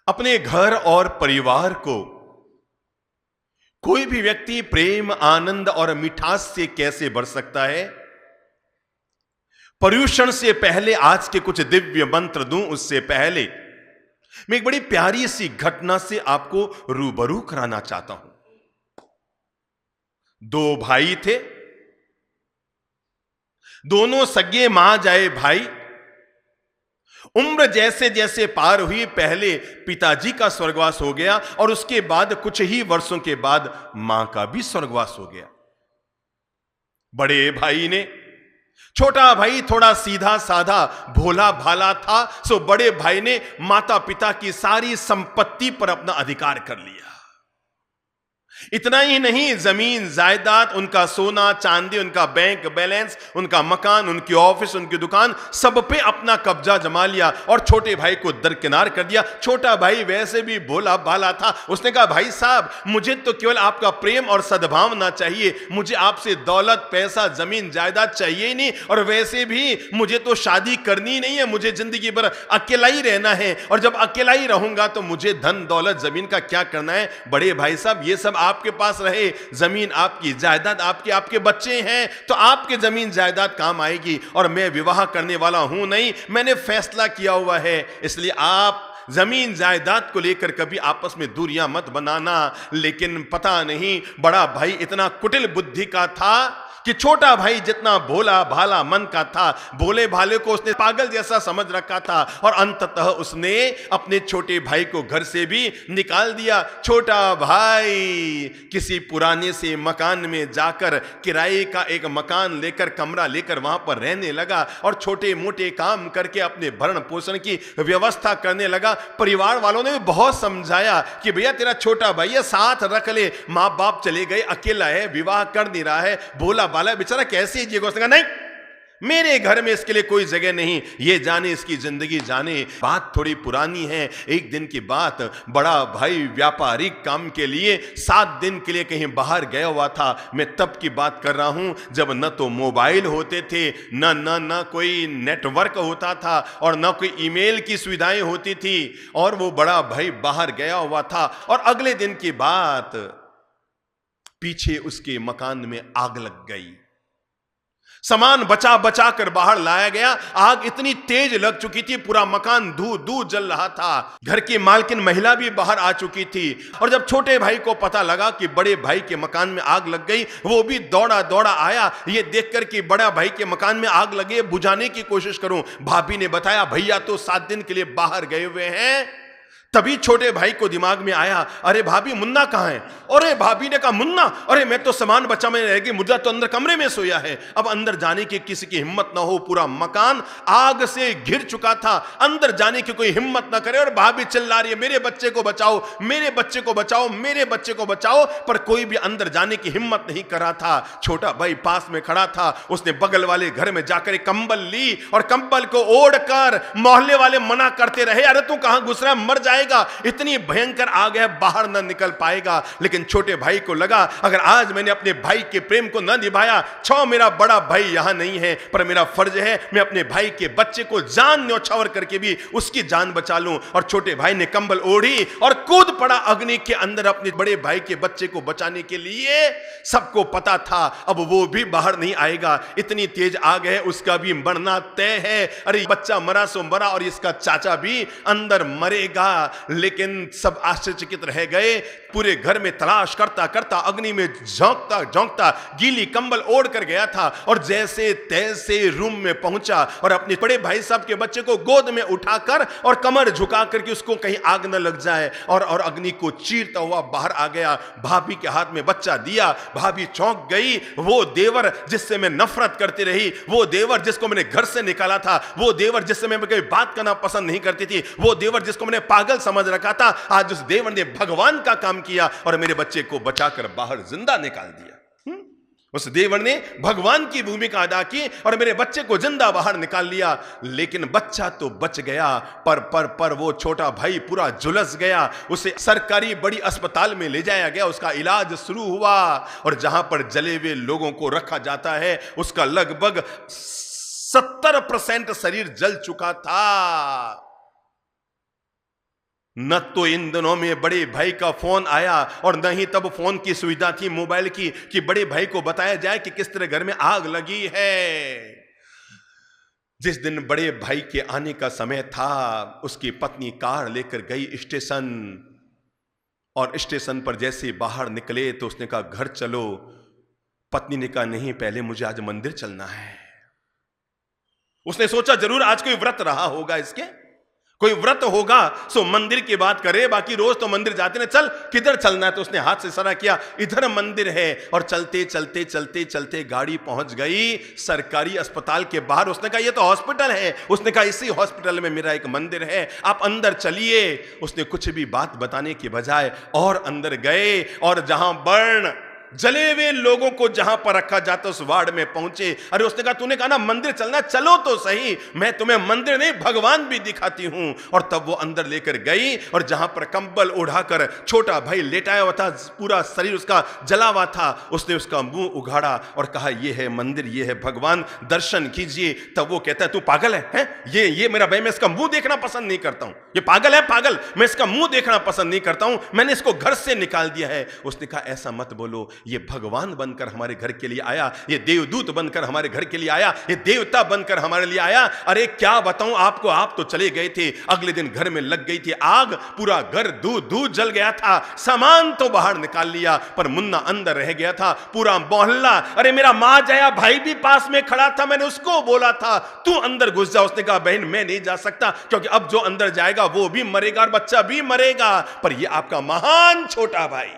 अपने घर और परिवार को कोई भी व्यक्ति प्रेम, आनंद और मिठास से कैसे भर सकता है? पर्यूषण से पहले आज के कुछ दिव्य मंत्र दूं, उससे पहले मैं एक बड़ी प्यारी सी घटना से आपको रूबरू कराना चाहता हूं। दो भाई थे, दोनों सगे मां जाए भाई। उम्र जैसे जैसे पार हुई, पहले पिताजी का स्वर्गवास हो गया और उसके बाद कुछ ही वर्षों के बाद मां का भी स्वर्गवास हो गया। बड़े भाई ने, छोटा भाई थोड़ा सीधा साधा भोला भाला था, सो बड़े भाई ने माता पिता की सारी संपत्ति पर अपना अधिकार कर लिया। इतना ही नहीं, जमीन जायदाद, उनका सोना चांदी, उनका बैंक बैलेंस, उनका मकान, उनकी ऑफिस, उनकी दुकान, सब पे अपना कब्जा जमा लिया और छोटे भाई को दरकिनार कर दिया। छोटा भाई वैसे भी भोला भाला था, उसने कहा भाई साहब, मुझे तो केवल आपका प्रेम और सद्भावना चाहिए, मुझे आपसे दौलत पैसा जमीन जायदाद चाहिए ही नहीं, और वैसे भी मुझे तो शादी करनी नहीं है, मुझे जिंदगी भर अकेला ही रहना है, और जब अकेला ही रहूंगा तो मुझे धन दौलत जमीन का क्या करना है। बड़े भाई साहब, ये सब आपके पास रहे, जमीन आपकी, जायदाद आपकी, आपके बच्चे हैं तो आपके जमीन जायदाद काम आएगी, और मैं विवाह करने वाला हूं नहीं, मैंने फैसला किया हुआ है, इसलिए आप जमीन जायदाद को लेकर कभी आपस में दूरियां मत बनाना। लेकिन पता नहीं बड़ा भाई इतना कुटिल बुद्धि का था कि छोटा भाई जितना भोला भाला मन का था, भोले भाले को उसने पागल जैसा समझ रखा था, और अंततः उसने अपने छोटे भाई को घर से भी निकाल दिया। छोटा भाई किसी पुराने से मकान में जाकर किराए का एक मकान लेकर, कमरा लेकर वहां पर रहने लगा और छोटे मोटे काम करके अपने भरण पोषण की व्यवस्था करने लगा। परिवार वालों ने भी बहुत समझाया कि भैया तेरा छोटा भाई है, साथ रख ले, माँ बाप चले गए, अकेला है, विवाह कर नहीं रहा है, भोला भाला बेचारा कैसे जिएगा। उसने कहा नहीं, मेरे घर में इसके लिए कोई जगह नहीं, ये जाने इसकी जिंदगी जाने। बात थोड़ी पुरानी है, एक दिन की बात, बड़ा भाई व्यापारिक काम के लिए 7 दिन के लिए कहीं बाहर गया हुआ था। मैं तब की बात कर रहा हूं जब न तो मोबाइल होते थे, न कोई नेटवर्क होता था, और न कोई ईमेल की सुविधाएं होती थी, और वो बड़ा भाई बाहर गया हुआ था। और अगले दिन की बात, पीछे उसके मकान में आग लग गई। सामान बचा बचा कर बाहर लाया गया, आग इतनी तेज लग चुकी थी, पूरा मकान धू धू जल रहा था। घर की मालकिन महिला भी बाहर आ चुकी थी, और जब छोटे भाई को पता लगा कि बड़े भाई के मकान में आग लग गई, वो भी दौड़ा दौड़ा आया, ये देखकर कि बड़ा भाई के मकान में आग लगे, बुझाने की कोशिश करूं। भाभी ने बताया भैया तो 7 दिन के लिए बाहर गए हुए हैं। तभी छोटे भाई को दिमाग में आया, अरे भाभी मुन्ना कहां है? अरे भाभी ने कहा मुन्ना, अरे मैं तो सामान बचा में रह गई, मुद्दा तो अंदर कमरे में सोया है। अब अंदर जाने की किसी की हिम्मत ना हो, पूरा मकान आग से घिर चुका था, अंदर जाने की कोई हिम्मत ना करे, और भाभी चिल्ला रही है मेरे बच्चे को बचाओ, मेरे बच्चे को बचाओ, मेरे बच्चे को बचाओ, पर कोई भी अंदर जाने की हिम्मत नहीं कर रहा था। छोटा भाई पास में खड़ा था, उसने बगल वाले घर में जाकर एक कंबल ली और कंबल को ओढ़कर, मोहल्ले वाले मना करते रहे, अरे तू कहां घुस रहा, मर जाएगा, इतनी भयंकर आग है, बाहर न निकल पाएगा। लेकिन छोटे भाई को लगा अगर आज मैंने अपने भाई के प्रेम को न निभाया, मेरा बड़ा भाई यहां नहीं है, पर मेरा फर्ज है मैं अपने भाई के बच्चे को जान न्यौछावर करके भी उसकी जान बचा लूं। और छोटे भाई ने कंबल ओढ़ी और कूद पड़ा अग्नि के अंदर अपने बड़े भाई के बच्चे को बचाने के लिए। सबको पता था अब वो भी बाहर नहीं आएगा, इतनी तेज आग है, उसका भी मरना तय है। अरे बच्चा मरा सो मरा, और इसका चाचा भी अंदर मरेगा। लेकिन सब आश्चर्यचकित रह गए, पूरे घर में तलाश करता करता, अग्नि में झोंकता झोंकता गीली कंबल ओढ़ कर गया था, और जैसे तैसे रूम में पहुंचा और अपने बड़े भाई साहब के बच्चे को गोद में उठाकर और कमर झुका करके उसको कहीं आग न लग जाए, और अग्नि को चीरता हुआ बाहर आ गया। भाभी के हाथ में बच्चा दिया, भाभी चौंक गई। वो देवर जिससे मैं नफरत करती रही, वो देवर जिसको मैंने घर से निकाला था, वो देवर जिससे मैं कोई बात करना पसंद नहीं करती थी, वो देवर जिसको मैंने पागल समझ रखा था, आज उस देवर ने भगवान का काम किया और मेरे बच्चे को बचाकर बाहर जिंदा निकाल दिया। उस देवर ने भगवान की भूमिका अदा की और मेरे बच्चे को जिंदा बाहर निकाल लिया। लेकिन बच्चा तो बच गया, पर वो छोटा भाई पूरा झुलस गया। उसे सरकारी बड़ी अस्पताल में ले जाया गया, उसका इलाज शुरू हुआ, और जहां पर जले हुए लोगों को रखा जाता है उसका लगभग 70% शरीर जल चुका था। न तो इन दिनों में बड़े भाई का फोन आया और न ही तब फोन की सुविधा थी मोबाइल की कि बड़े भाई को बताया जाए कि किस तरह घर में आग लगी है। जिस दिन बड़े भाई के आने का समय था, उसकी पत्नी कार लेकर गई स्टेशन, और स्टेशन पर जैसे बाहर निकले तो उसने कहा घर चलो। पत्नी ने कहा नहीं, पहले मुझे आज मंदिर चलना है। उसने सोचा जरूर आज कोई व्रत रहा होगा, इसके कोई व्रत होगा, सो मंदिर की बात करे, बाकी रोज तो मंदिर जाते ना, चल किधर चलना है। तो उसने हाथ से इशारा किया, इधर मंदिर है। और चलते चलते चलते चलते गाड़ी पहुंच गई सरकारी अस्पताल के बाहर। उसने कहा ये तो हॉस्पिटल है। उसने कहा इसी हॉस्पिटल में मेरा एक मंदिर है, आप अंदर चलिए। उसने कुछ भी बात बताने के बजाय और अंदर गए, और जहां बर्न जले हुए लोगों को जहां पर रखा जाता उस वार्ड में पहुंचे। अरे उसने कहा तूने कहा ना मंदिर चलना, चलो तो सही, मैं तुम्हें मंदिर नहीं भगवान भी दिखाती हूं। और तब वो अंदर लेकर गई, और जहां पर कंबल उड़ाकर छोटा भाई लेटाया हुआ था, पूरा शरीर उसका जला हुआ था, उसने उसका मुंह उघाड़ा और कहा ये है मंदिर, ये है भगवान, दर्शन कीजिए। तब वो कहता है तू पागल है? ये मेरा भाई, मैं इसका मुंह देखना पसंद नहीं करता हूं, ये पागल है, पागल, मैं इसका मुंह देखना पसंद नहीं करता हूं, मैंने इसको घर से निकाल दिया है। उसने कहा ऐसा मत बोलो, ये भगवान बनकर हमारे घर के लिए आया, ये देवदूत बनकर हमारे घर के लिए आया, ये देवता बनकर हमारे लिए आया। अरे क्या बताऊं आपको, आप तो चले गए थे, अगले दिन घर में लग गई थी आग, पूरा घर दूध दूध जल गया था। सामान तो बाहर निकाल लिया पर मुन्ना अंदर रह गया था, पूरा मोहल्ला। अरे मेरा मां जाया भाई भी पास में खड़ा था, मैंने उसको बोला था तू अंदर घुस जा। उसने कहा बहन मैं नहीं जा सकता, क्योंकि अब जो अंदर जाएगा वो भी मरेगा और बच्चा भी मरेगा। पर ये आपका महान छोटा भाई,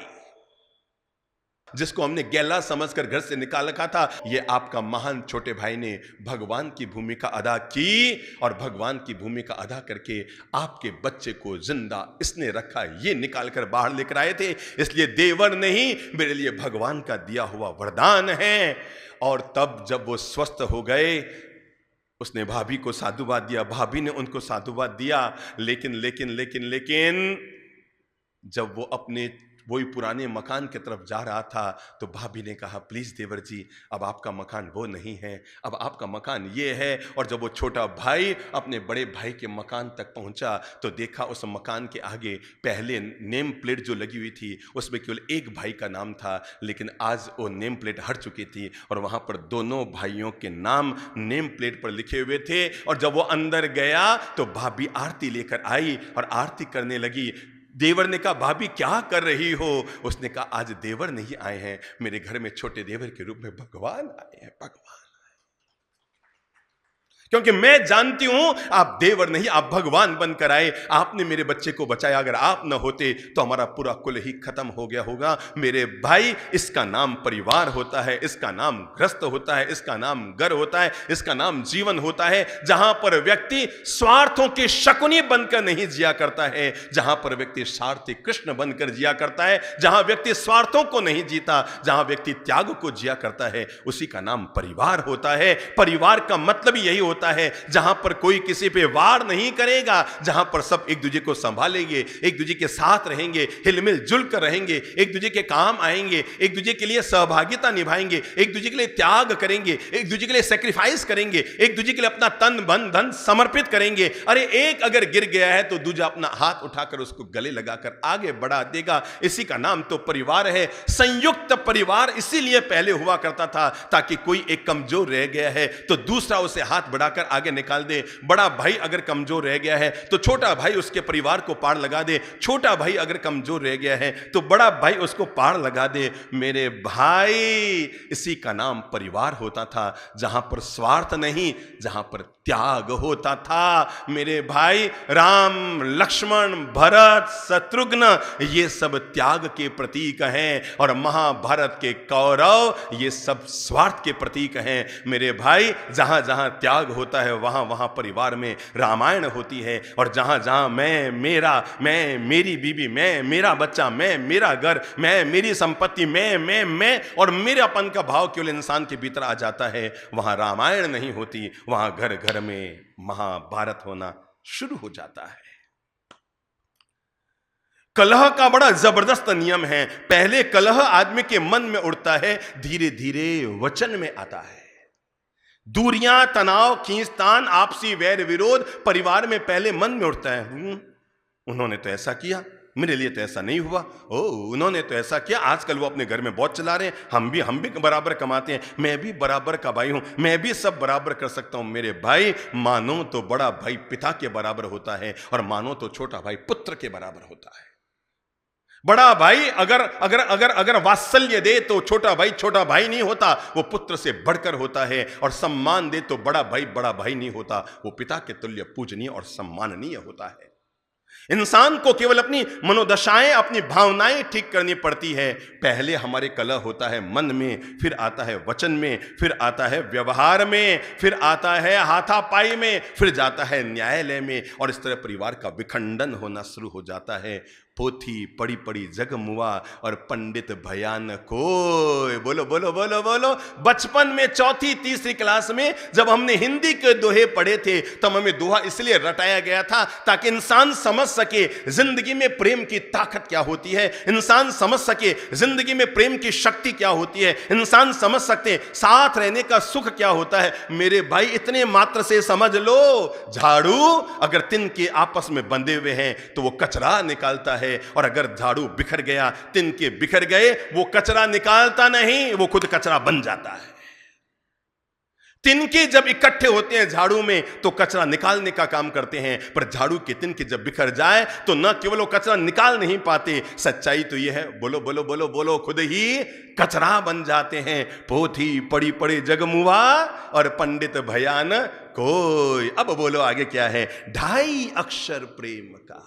जिसको हमने गैला समझकर घर से निकाल रखा था, ये आपका महान छोटे भाई ने भगवान की भूमिका अदा की, और भगवान की भूमिका अदा करके आपके बच्चे को जिंदा इसने रखा, ये निकाल कर बाहर लेकर आए थे। इसलिए देवर नहीं, मेरे लिए भगवान का दिया हुआ वरदान है। और तब जब वो स्वस्थ हो गए, उसने भाभी को साधुवाद दिया, भाभी ने उनको साधुवाद दिया। लेकिन लेकिन लेकिन लेकिन जब वो अपने वही पुराने मकान की तरफ जा रहा था तो भाभी ने कहा प्लीज देवर जी, अब आपका मकान वो नहीं है, अब आपका मकान ये है। और जब वो छोटा भाई अपने बड़े भाई के मकान तक पहुंचा तो देखा उस मकान के आगे पहले नेम प्लेट जो लगी हुई थी उसमें केवल एक भाई का नाम था, लेकिन आज वो नेम प्लेट हट चुकी थी और वहां पर दोनों भाइयों के नाम नेम प्लेट पर लिखे हुए थे। और जब वो अंदर गया तो भाभी आरती लेकर आई और आरती करने लगी। देवर ने कहा भाभी क्या कर रही हो? उसने कहा आज देवर नहीं आए हैं, मेरे घर में छोटे देवर के रूप में भगवान आए हैं, भगवान। क्योंकि मैं जानती हूं आप देवर नहीं, आप भगवान बनकर आए, आपने मेरे बच्चे को बचाया। अगर आप न होते तो हमारा पूरा कुल ही खत्म हो गया होगा। मेरे भाई, इसका नाम परिवार होता है, इसका नाम ग्रस्त होता है, इसका नाम घर होता है, इसका नाम जीवन होता है, जहां पर व्यक्ति स्वार्थों के शकुनी बनकर नहीं जिया करता है, जहां पर व्यक्ति स्वार्थी कृष्ण बनकर जिया करता है, जहां व्यक्ति स्वार्थों को नहीं जीता, जहां व्यक्ति त्याग को जिया करता है, उसी का नाम परिवार होता है। परिवार का मतलब यही होता है जहां पर कोई किसी पे वार नहीं करेगा, जहां पर सब एक दूसरे को संभालेंगे, एक दूसरे के साथ रहेंगे, हिलमिल जुल कर रहेंगे, एक दूसरे के काम आएंगे, एक दूसरे के लिए सहभागिता निभाएंगे, एक दूसरे के लिए त्याग करेंगे, एक दूसरे के लिए सैक्रिफाइस करेंगे, एक दूसरे के लिए अपना तन मन धन समर्पित करेंगे। अरे एक अगर गिर गया है तो दूसरा अपना हाथ उठाकर उसको गले लगाकर आगे बढ़ा देगा। इसी का नाम तो परिवार है। संयुक्त परिवार इसीलिए पहले हुआ करता था ताकि कोई एक कमजोर रह गया है तो दूसरा उसे हाथ बढ़ा आगे निकाल दे। बड़ा भाई अगर कमजोर रह गया है तो छोटा भाई उसके परिवार को पार लगा दे, छोटा भाई अगर कमजोर रह गया है तो बड़ा भाई उसको पार लगा दे। मेरे भाई, इसी का नाम परिवार होता था, जहां पर स्वार्थ नहीं, जहां पर त्याग होता था। मेरे भाई, राम लक्ष्मण भरत शत्रुघ्न ये सब त्याग के प्रतीक हैं, और महाभारत के कौरव ये सब स्वार्थ के प्रतीक हैं। मेरे भाई, जहां जहां त्याग होता है वहां वहां परिवार में रामायण होती है, और जहां जहां मैं मेरा, मैं मेरी बीवी, मैं मेरा बच्चा, मैं मेरा घर, मैं मेरी संपत्ति, मैं और मेरापन का भाव केवल इंसान के भीतर आ जाता है, वहां रामायण नहीं होती, वहां घर घर में महाभारत होना शुरू हो जाता है। कलह का बड़ा जबरदस्त नियम है। पहले कलह आदमी के मन में उड़ता है, धीरे धीरे वचन में आता है। दूरियां, तनाव, खींचतान, आपसी वैर विरोध परिवार में पहले मन में उठता है। उन्होंने तो ऐसा किया, मेरे लिए तो ऐसा नहीं हुआ। ओ, उन्होंने तो ऐसा किया, आजकल वो अपने घर में बहुत चला रहे हैं, हम भी बराबर कमाते हैं, मैं भी बराबर का भाई हूं, मैं भी सब बराबर कर सकता हूं। मेरे भाई, मानो तो बड़ा भाई पिता के बराबर होता है और मानो तो छोटा भाई पुत्र के बराबर होता है। बड़ा भाई अगर अगर अगर अगर वात्सल्य दे तो छोटा भाई नहीं होता, वो पुत्र से बढ़कर होता है। और सम्मान दे तो बड़ा भाई नहीं होता, वो पिता के तुल्य पूजनीय और सम्माननीय होता है। इंसान को केवल अपनी मनोदशाएं, अपनी भावनाएं ठीक करनी पड़ती है। पहले हमारे कलह होता है मन में, फिर आता है वचन में, फिर आता है व्यवहार में, फिर आता है हाथापाई में, फिर जाता है न्यायालय में, और इस तरह परिवार का विखंडन होना शुरू हो जाता है। पोथी पड़ी पड़ी जग मुआ और पंडित भयान कोय। बोलो बोलो बोलो बोलो। बचपन में चौथी तीसरी क्लास में जब हमने हिंदी के दोहे पढ़े थे, तब हमें दोहा इसलिए रटाया गया था ताकि इंसान समझ सके जिंदगी में प्रेम की ताकत क्या होती है, इंसान समझ सके जिंदगी में प्रेम की शक्ति क्या होती है, इंसान समझ सकते साथ रहने का सुख क्या होता है। मेरे भाई, इतने मात्र से समझ लो, झाड़ू अगर तिनके आपस में बंधे हुए हैं तो वो कचरा निकालता है, और अगर झाड़ू बिखर गया, तिनके बिखर गए, वो कचरा निकालता नहीं, वो खुद कचरा बन जाता है। तिनके जब इकट्ठे होते हैं झाड़ू में तो कचरा निकालने का काम करते हैं, पर झाड़ू के तिनके जब बिखर जाए तो न केवल वो कचरा निकाल नहीं पाते, सच्चाई तो ये है, बोलो बोलो बोलो बोलो, खुद ही कचरा बन जाते हैं। पोथी पड़ी पड़ी जगमुआ और पंडित भयान कोय। अब बोलो आगे क्या है? 2.5 अक्षर प्रेम का।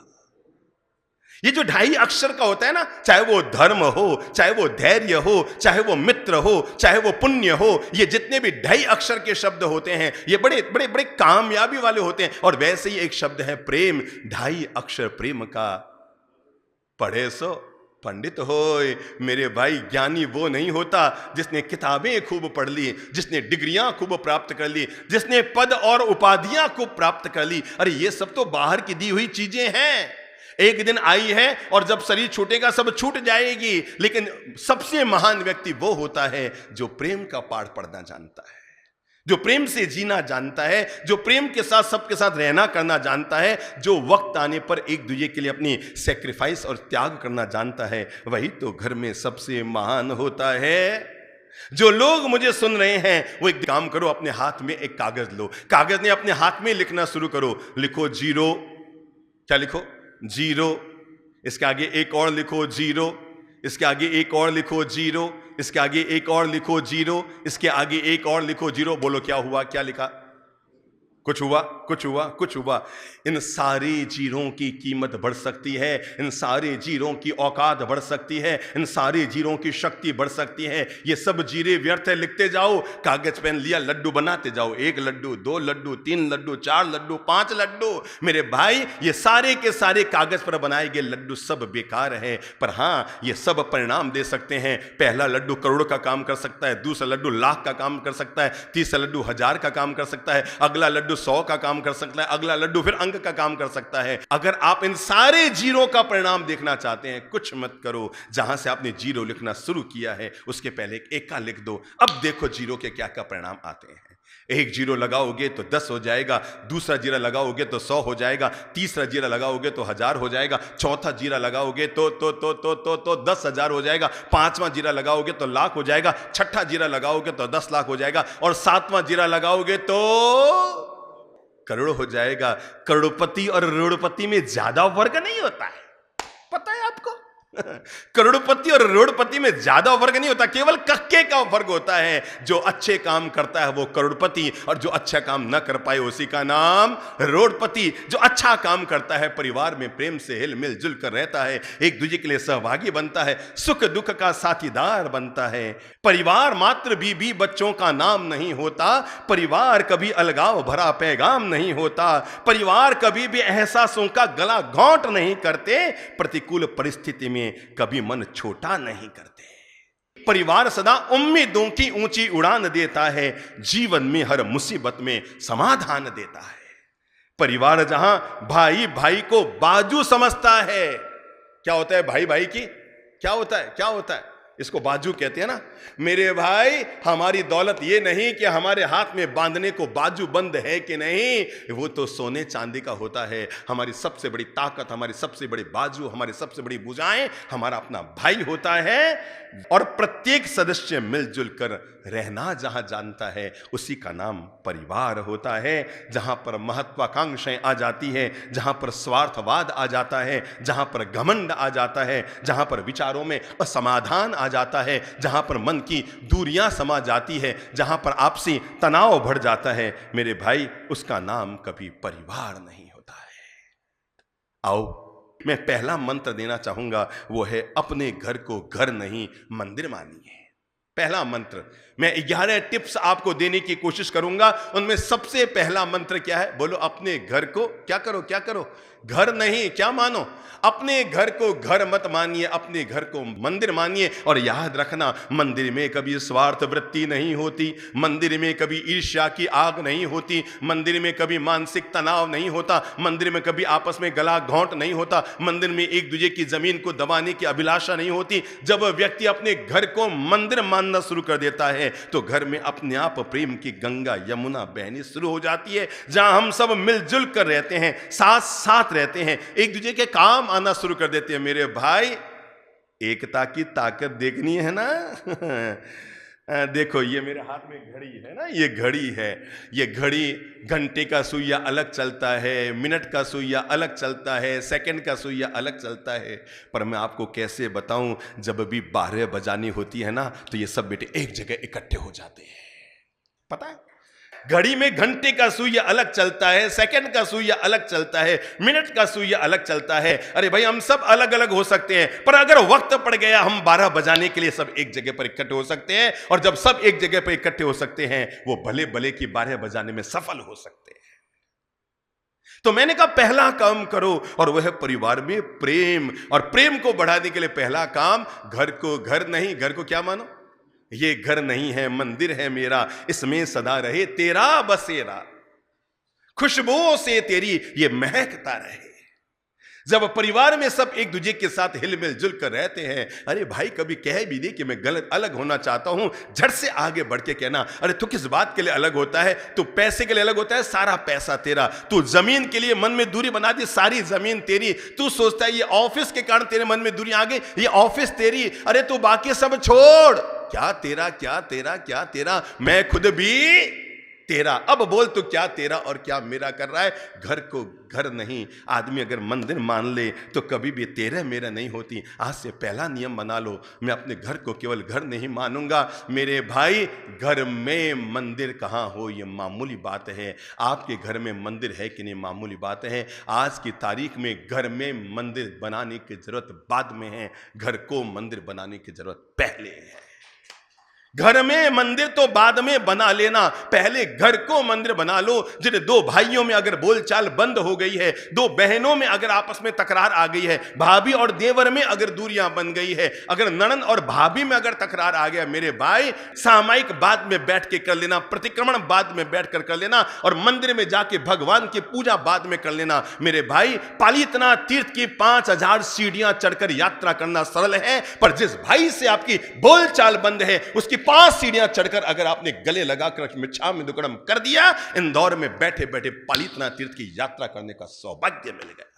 ये जो 2.5 अक्षर का होता है ना, चाहे वो धर्म हो, चाहे वो धैर्य हो, चाहे वो मित्र हो, चाहे वो पुण्य हो, ये जितने भी 2.5 अक्षर के शब्द होते हैं ये बड़े बड़े बड़े कामयाबी वाले होते हैं। और वैसे ही एक शब्द है प्रेम, 2.5 अक्षर प्रेम का। पढ़े सो पंडित होय। मेरे भाई, ज्ञानी वो नहीं होता जिसने किताबें खूब पढ़ ली, जिसने डिग्रियां खूब प्राप्त कर ली, जिसने पद और उपाधियां खूब प्राप्त कर ली। अरे ये सब तो बाहर की दी हुई चीजें हैं, एक दिन आई है और जब शरीर छूटेगा सब छूट जाएगी। लेकिन सबसे महान व्यक्ति वो होता है जो प्रेम का पाठ पढ़ना जानता है, जो प्रेम से जीना जानता है, जो प्रेम के साथ सबके साथ रहना करना जानता है, जो वक्त आने पर एक दूसरे के लिए अपनी सेक्रीफाइस और त्याग करना जानता है, वही तो घर में सबसे महान होता है। जो लोग मुझे सुन रहे हैं वो एक काम करो, अपने हाथ में एक कागज लो, कागज ने अपने हाथ में लिखना शुरू करो। लिखो 0, क्या लिखो? 0, इसके आगे एक और लिखो 0, इसके आगे एक और लिखो 0, इसके आगे एक और लिखो 0, इसके आगे एक और लिखो 0। बोलो क्या हुआ? क्या लिखा? कुछ हुआ? कुछ हुआ? कुछ हुआ? इन सारे जीरों की कीमत बढ़ सकती है, इन सारे जीरों की औकात बढ़ सकती है, इन सारे जीरों की शक्ति बढ़ सकती है। ये सब जीरे व्यर्थ है, लिखते जाओ, कागज पेन लिया, लड्डू बनाते जाओ। 1 लड्डू, 2 लड्डू, 3 लड्डू, 4 लड्डू, 5 लड्डू। मेरे भाई, ये सारे के सारे कागज पर बनाए गए लड्डू सब बेकार है, पर हाँ, ये सब परिणाम दे सकते हैं। पहला लड्डू करोड़ का काम कर सकता है, दूसरा लड्डू लाख का काम कर सकता है, तीसरा लड्डू 1000 का काम कर सकता है, अगला लड्डू 100 का काम कर सकता है, अगला लड्डू फिर अंक का काम कर सकता है। अगर आप इन सारे जीरो का परिणाम देखना चाहते हैं, कुछ मत करो, जहां से आपने जीरो लिखना शुरू किया है उसके पहले एक का लिख दो। अब देखो जीरो के क्या क्या परिणाम आते हैं। 1 जीरो लगाओगे तो 10 हो जाएगा, दूसरा जीरा लगाओगे तो 100 हो जाएगा, तीसरा जीरा लगाओगे तो 1000 हो जाएगा, चौथा जीरा लगाओगे तो 10,000 हो जाएगा, 5वां जीरा लगाओगे तो लाख हो जाएगा, छठा जीरा लगाओगे तो 10 लाख हो जाएगा, और 7वां जीरा लगाओगे तो करोड़ हो जाएगा। करोड़पति और रोड़पति में ज्यादा वर्ग नहीं होता है, पता है आपको? करोड़पति और रोड़पति में ज्यादा वर्ग नहीं होता, केवल कक्के का वर्ग होता है। जो अच्छे काम करता है वो करोड़पति, और जो अच्छा काम न कर पाए उसी का नाम रोड़पति। जो अच्छा काम करता है, परिवार में प्रेम से हिल मिल जुल कर रहता है, एक दूसरे के लिए सहभागी बनता है, सुख दुख का साथीदार बनता है। परिवार मात्र बीबी बच्चों का नाम नहीं होता, परिवार कभी अलगाव भरा पैगाम नहीं होता, परिवार कभी भी एहसासों का गला घोंट नहीं करते, प्रतिकूल परिस्थिति में कभी मन छोटा नहीं करते। परिवार सदा उम्मीदों की ऊंची उड़ान देता है, जीवन में हर मुसीबत में समाधान देता है। परिवार जहां भाई भाई को बाजू समझता है। क्या होता है भाई भाई की? क्या होता है? क्या होता है? इसको बाजू कहते हैं ना। मेरे भाई, हमारी दौलत ये नहीं कि हमारे हाथ में बांधने को बाजू बंद है कि नहीं, वो तो सोने चांदी का होता है। हमारी सबसे बड़ी ताकत, हमारी सबसे बड़ी बाजू, हमारी सबसे बड़ी भुजाएं हमारा अपना भाई होता है। और प्रत्येक सदस्य मिलजुल कर रहना जहां जानता है, उसी का नाम परिवार होता है। जहां पर महत्वाकांक्षाएं आ जाती है, जहां पर स्वार्थवाद आ जाता है, जहां पर घमंड आ जाता है, जहां पर विचारों में असमाधान आ जाता है, जहां पर मन की दूरियां समा जाती है, जहां पर आपसी तनाव बढ़ जाता है, मेरे भाई, उसका नाम कभी परिवार नहीं होता है। आओ, मैं पहला मंत्र देना चाहूंगा, वो है अपने घर को घर नहीं मंदिर मानिए। पहला मंत्र, मैं 11 टिप्स आपको देने की कोशिश करूंगा। उनमें सबसे पहला मंत्र क्या है? बोलो, अपने घर को क्या करो? क्या करो? घर नहीं, क्या मानो? अपने घर को घर मत मानिए, अपने घर को मंदिर मानिए। और याद रखना, मंदिर में कभी स्वार्थ वृत्ति नहीं होती, मंदिर में कभी ईर्ष्या की आग नहीं होती, मंदिर में कभी मानसिक तनाव नहीं होता, मंदिर में कभी आपस में गला घोंट नहीं होता, मंदिर में एक दूसरे की जमीन को दबाने की अभिलाषा नहीं होती। जब व्यक्ति अपने घर को मंदिर मानना शुरू कर देता है, तो घर में अपने आप प्रेम की गंगा यमुना बहनी शुरू हो जाती है। जहां हम सब मिलजुल कर रहते हैं, साथ साथ रहते हैं, एक दूसरे के काम आना शुरू कर देते हैं। मेरे भाई, एकता की ताकत देखनी है ना। देखो, ये मेरे हाथ में घड़ी है ना, ये घड़ी है। ये घड़ी घंटे का सुइया अलग चलता है, मिनट का सुइया अलग चलता है, सेकंड का सुइया अलग चलता है। पर मैं आपको कैसे बताऊं, जब भी 12 बजानी होती है ना, तो ये सब बेटे एक जगह इकट्ठे हो जाते हैं। पता है, घड़ी में घंटे का सुइया अलग चलता है, सेकंड का सुइया अलग चलता है, मिनट का सुइया अलग चलता है। अरे भाई, हम सब अलग अलग हो सकते हैं, पर अगर वक्त पड़ गया, हम 12 बजाने के लिए सब एक जगह पर इकट्ठे हो सकते हैं। और जब सब एक जगह पर इकट्ठे हो सकते हैं, वो भले भले की 12 बजाने में सफल हो सकते हैं। तो मैंने कहा, पहला काम करो, और वह है परिवार में प्रेम। और प्रेम को बढ़ाने के लिए पहला काम, घर को घर नहीं, घर को क्या मानो? ये घर नहीं है, मंदिर है मेरा, इसमें सदा रहे तेरा बसेरा, खुशबुओं से तेरी ये महकता रहे। जब परिवार में सब एक दूसरे के साथ हिल मिल जुल कर रहते हैं, अरे भाई, कभी कह भी दे कि मैं गलत अलग होना चाहता हूं, झट से आगे बढ़ के कहना, अरे तू किस बात के लिए अलग होता है? तू पैसे के लिए अलग होता है, सारा पैसा तेरा। तू जमीन के लिए मन में दूरी बना दी, सारी जमीन तेरी। तू सोचता है ये ऑफिस के कारण तेरे मन में दूरी आ गई, ये ऑफिस तेरी। अरे तू बाकी सब छोड़, क्या तेरा, क्या तेरा, क्या तेरा, मैं खुद भी तेरा। अब बोल, तू क्या तेरा और क्या मेरा कर रहा है? घर को घर नहीं। आदमी अगर मंदिर मान ले तो कभी भी तेरे मेरा नहीं होती। आज से पहला नियम बना लो, मैं अपने घर को केवल घर नहीं मानूंगा। मेरे भाई, घर में मंदिर कहाँ हो, ये मामूली बात है। आपके घर में मंदिर है कि नहीं, मामूली बात है। आज की तारीख में घर में मंदिर बनाने की जरूरत बाद में है, घर को मंदिर बनाने की जरूरत पहले है। घर में मंदिर तो बाद में बना लेना, पहले घर को मंदिर बना लो। जिन दो भाइयों में अगर बोलचाल बंद हो गई है, दो बहनों में अगर आपस में तकरार आ गई है, भाभी और देवर में अगर दूरियां बन गई है, अगर ननद और भाभी में अगर तकरार आ गया, मेरे भाई, सामायिक बाद में बैठ के कर लेना, प्रतिक्रमण बाद में बैठकर कर लेना, और मंदिर में जाके भगवान की पूजा बाद में कर लेना। मेरे भाई, पालितना तीर्थ की 5000 सीढ़ियां चढ़कर यात्रा करना सरल है, पर जिस भाई से आपकी बोलचाल बंद है, उसकी 5 सीढ़ियां चढ़कर अगर आपने गले लगाकर मिच्छामि दुक्कडम कर दिया, इंदौर में बैठे बैठे पालितना तीर्थ की यात्रा करने का सौभाग्य मिल गया।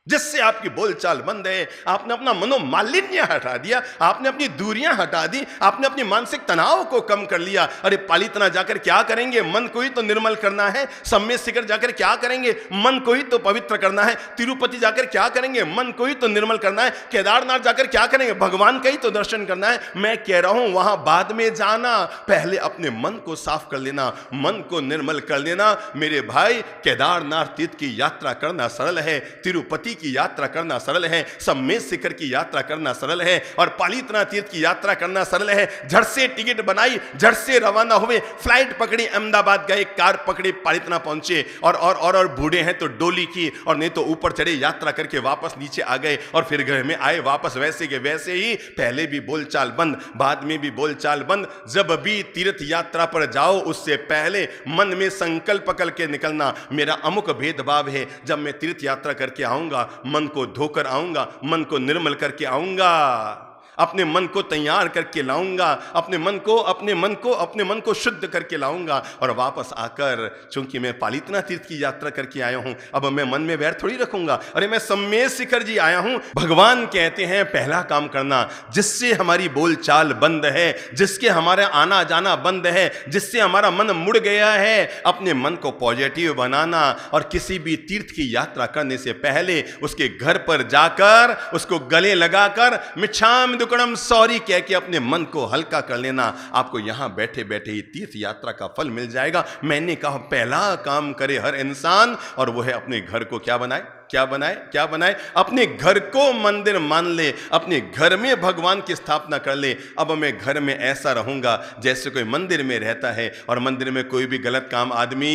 जिससे आपकी बोलचाल बंद है, आपने अपना मनोमालिन्य हटा दिया, आपने अपनी दूरियां हटा दी, आपने अपनी मानसिक तनाव को कम कर लिया। अरे पालितना जाकर क्या करेंगे? मन को ही तो निर्मल करना है। सम्मेद शिखर जाकर क्या करेंगे? मन को ही तो पवित्र करना है। तिरुपति जाकर क्या करेंगे? मन को ही तो निर्मल करना है। केदारनाथ जाकर क्या करेंगे? भगवान का ही तो दर्शन करना है। मैं कह रहा हूं, वहां बाद में जाना, पहले अपने मन को साफ कर लेना, मन को निर्मल कर लेना। मेरे भाई, केदारनाथ तीर्थ की यात्रा करना सरल है, तिरुपति की यात्रा करना सरल है, सम्मेद शिखर की यात्रा करना सरल है, और पालितना तीर्थ की यात्रा करना सरल है। झट से टिकट बनाई, झट से रवाना हुए, फ्लाइट पकड़ी, अहमदाबाद गए, कार पकड़ी, पालितना पहुंचे, और बूढ़े हैं तो डोली की, और नहीं तो ऊपर चढ़े, यात्रा करके वापस नीचे आ गए, और फिर घर में आए वापस वैसे के वैसे ही। पहले भी बोलचाल बंद, बाद में भी बोलचाल बंद। जब भी तीर्थ यात्रा पर जाओ, उससे पहले मन में संकल्प करके निकलना, मेरा अमुक भेदभाव है, जब मैं तीर्थ यात्रा करके आऊंगा, मन को धोकर आऊंगा, मन को निर्मल करके आऊंगा। अपने मन को तैयार करके लाऊंगा, अपने मन को शुद्ध करके लाऊंगा, और वापस आकर चूंकि मैं पालितना तीर्थ की यात्रा करके आया हूं, अब मैं मन में वैर थोड़ी रखूंगा। अरे मैं सम्मेद शिखर जी आया हूं। भगवान कहते हैं पहला काम करना जिससे हमारी बोलचाल बंद है, जिसके हमारा आना जाना बंद है, जिससे हमारा मन मुड़ गया है, अपने मन को पॉजिटिव बनाना, और किसी भी तीर्थ की यात्रा करने से पहले उसके घर पर जाकर उसको गले लगाकर मिच्छामि दुक्कडम सॉरी कह के अपने मन को हल्का कर लेना। आपको यहां बैठे बैठे ही तीर्थ यात्रा का फल मिल जाएगा। मैंने कहा पहला काम करे हर इंसान, और वो है अपने घर को क्या बनाए, अपने घर को मंदिर मान ले, अपने घर में भगवान की स्थापना कर ले। अब मैं घर में ऐसा रहूंगा जैसे कोई मंदिर में रहता है, और मंदिर में कोई भी गलत काम आदमी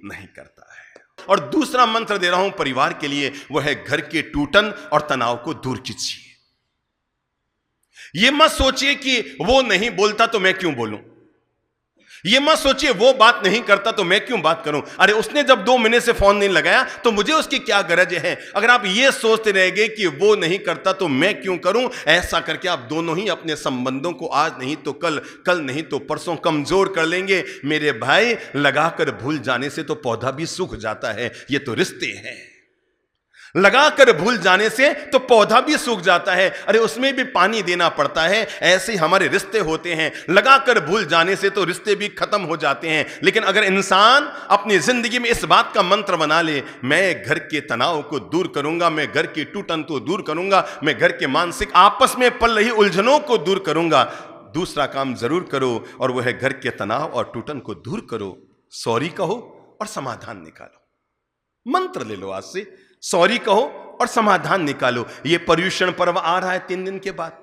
नहीं करता है। और दूसरा मंत्र दे रहा हूं परिवार के लिए, वो है घर के टूटन और तनाव को दूर कीजिए। ये मत सोचिए कि वो नहीं बोलता तो मैं क्यों बोलूं, ये मत सोचिए वो बात नहीं करता तो मैं क्यों बात करूं, अरे उसने जब 2 महीने से फोन नहीं लगाया तो मुझे उसकी क्या गरज है। अगर आप ये सोचते रहेंगे कि वो नहीं करता तो मैं क्यों करूं, ऐसा करके आप दोनों ही अपने संबंधों को आज नहीं तो कल नहीं तो परसों कमजोर कर लेंगे। मेरे भाई, लगाकर भूल जाने से तो पौधा भी सूख जाता है, ये तो रिश्ते हैं। लगाकर भूल जाने से तो पौधा भी सूख जाता है, अरे उसमें भी पानी देना पड़ता है। ऐसे हमारे रिश्ते होते हैं, लगाकर भूल जाने से तो रिश्ते भी खत्म हो जाते हैं। लेकिन अगर इंसान अपनी जिंदगी में इस बात का मंत्र बना ले, मैं घर के तनाव को दूर करूंगा, मैं घर की टूटन को दूर करूंगा, मैं घर के मानसिक आपस में पल रही उलझनों को दूर करूंगा, दूसरा काम जरूर करो, और वह है घर के तनाव और टूटन को दूर करो। सॉरी कहो और समाधान निकालो। मंत्र ले लो आज से, सॉरी कहो और समाधान निकालो। ये पर्यूषण पर्व आ रहा है 3 दिन के बाद।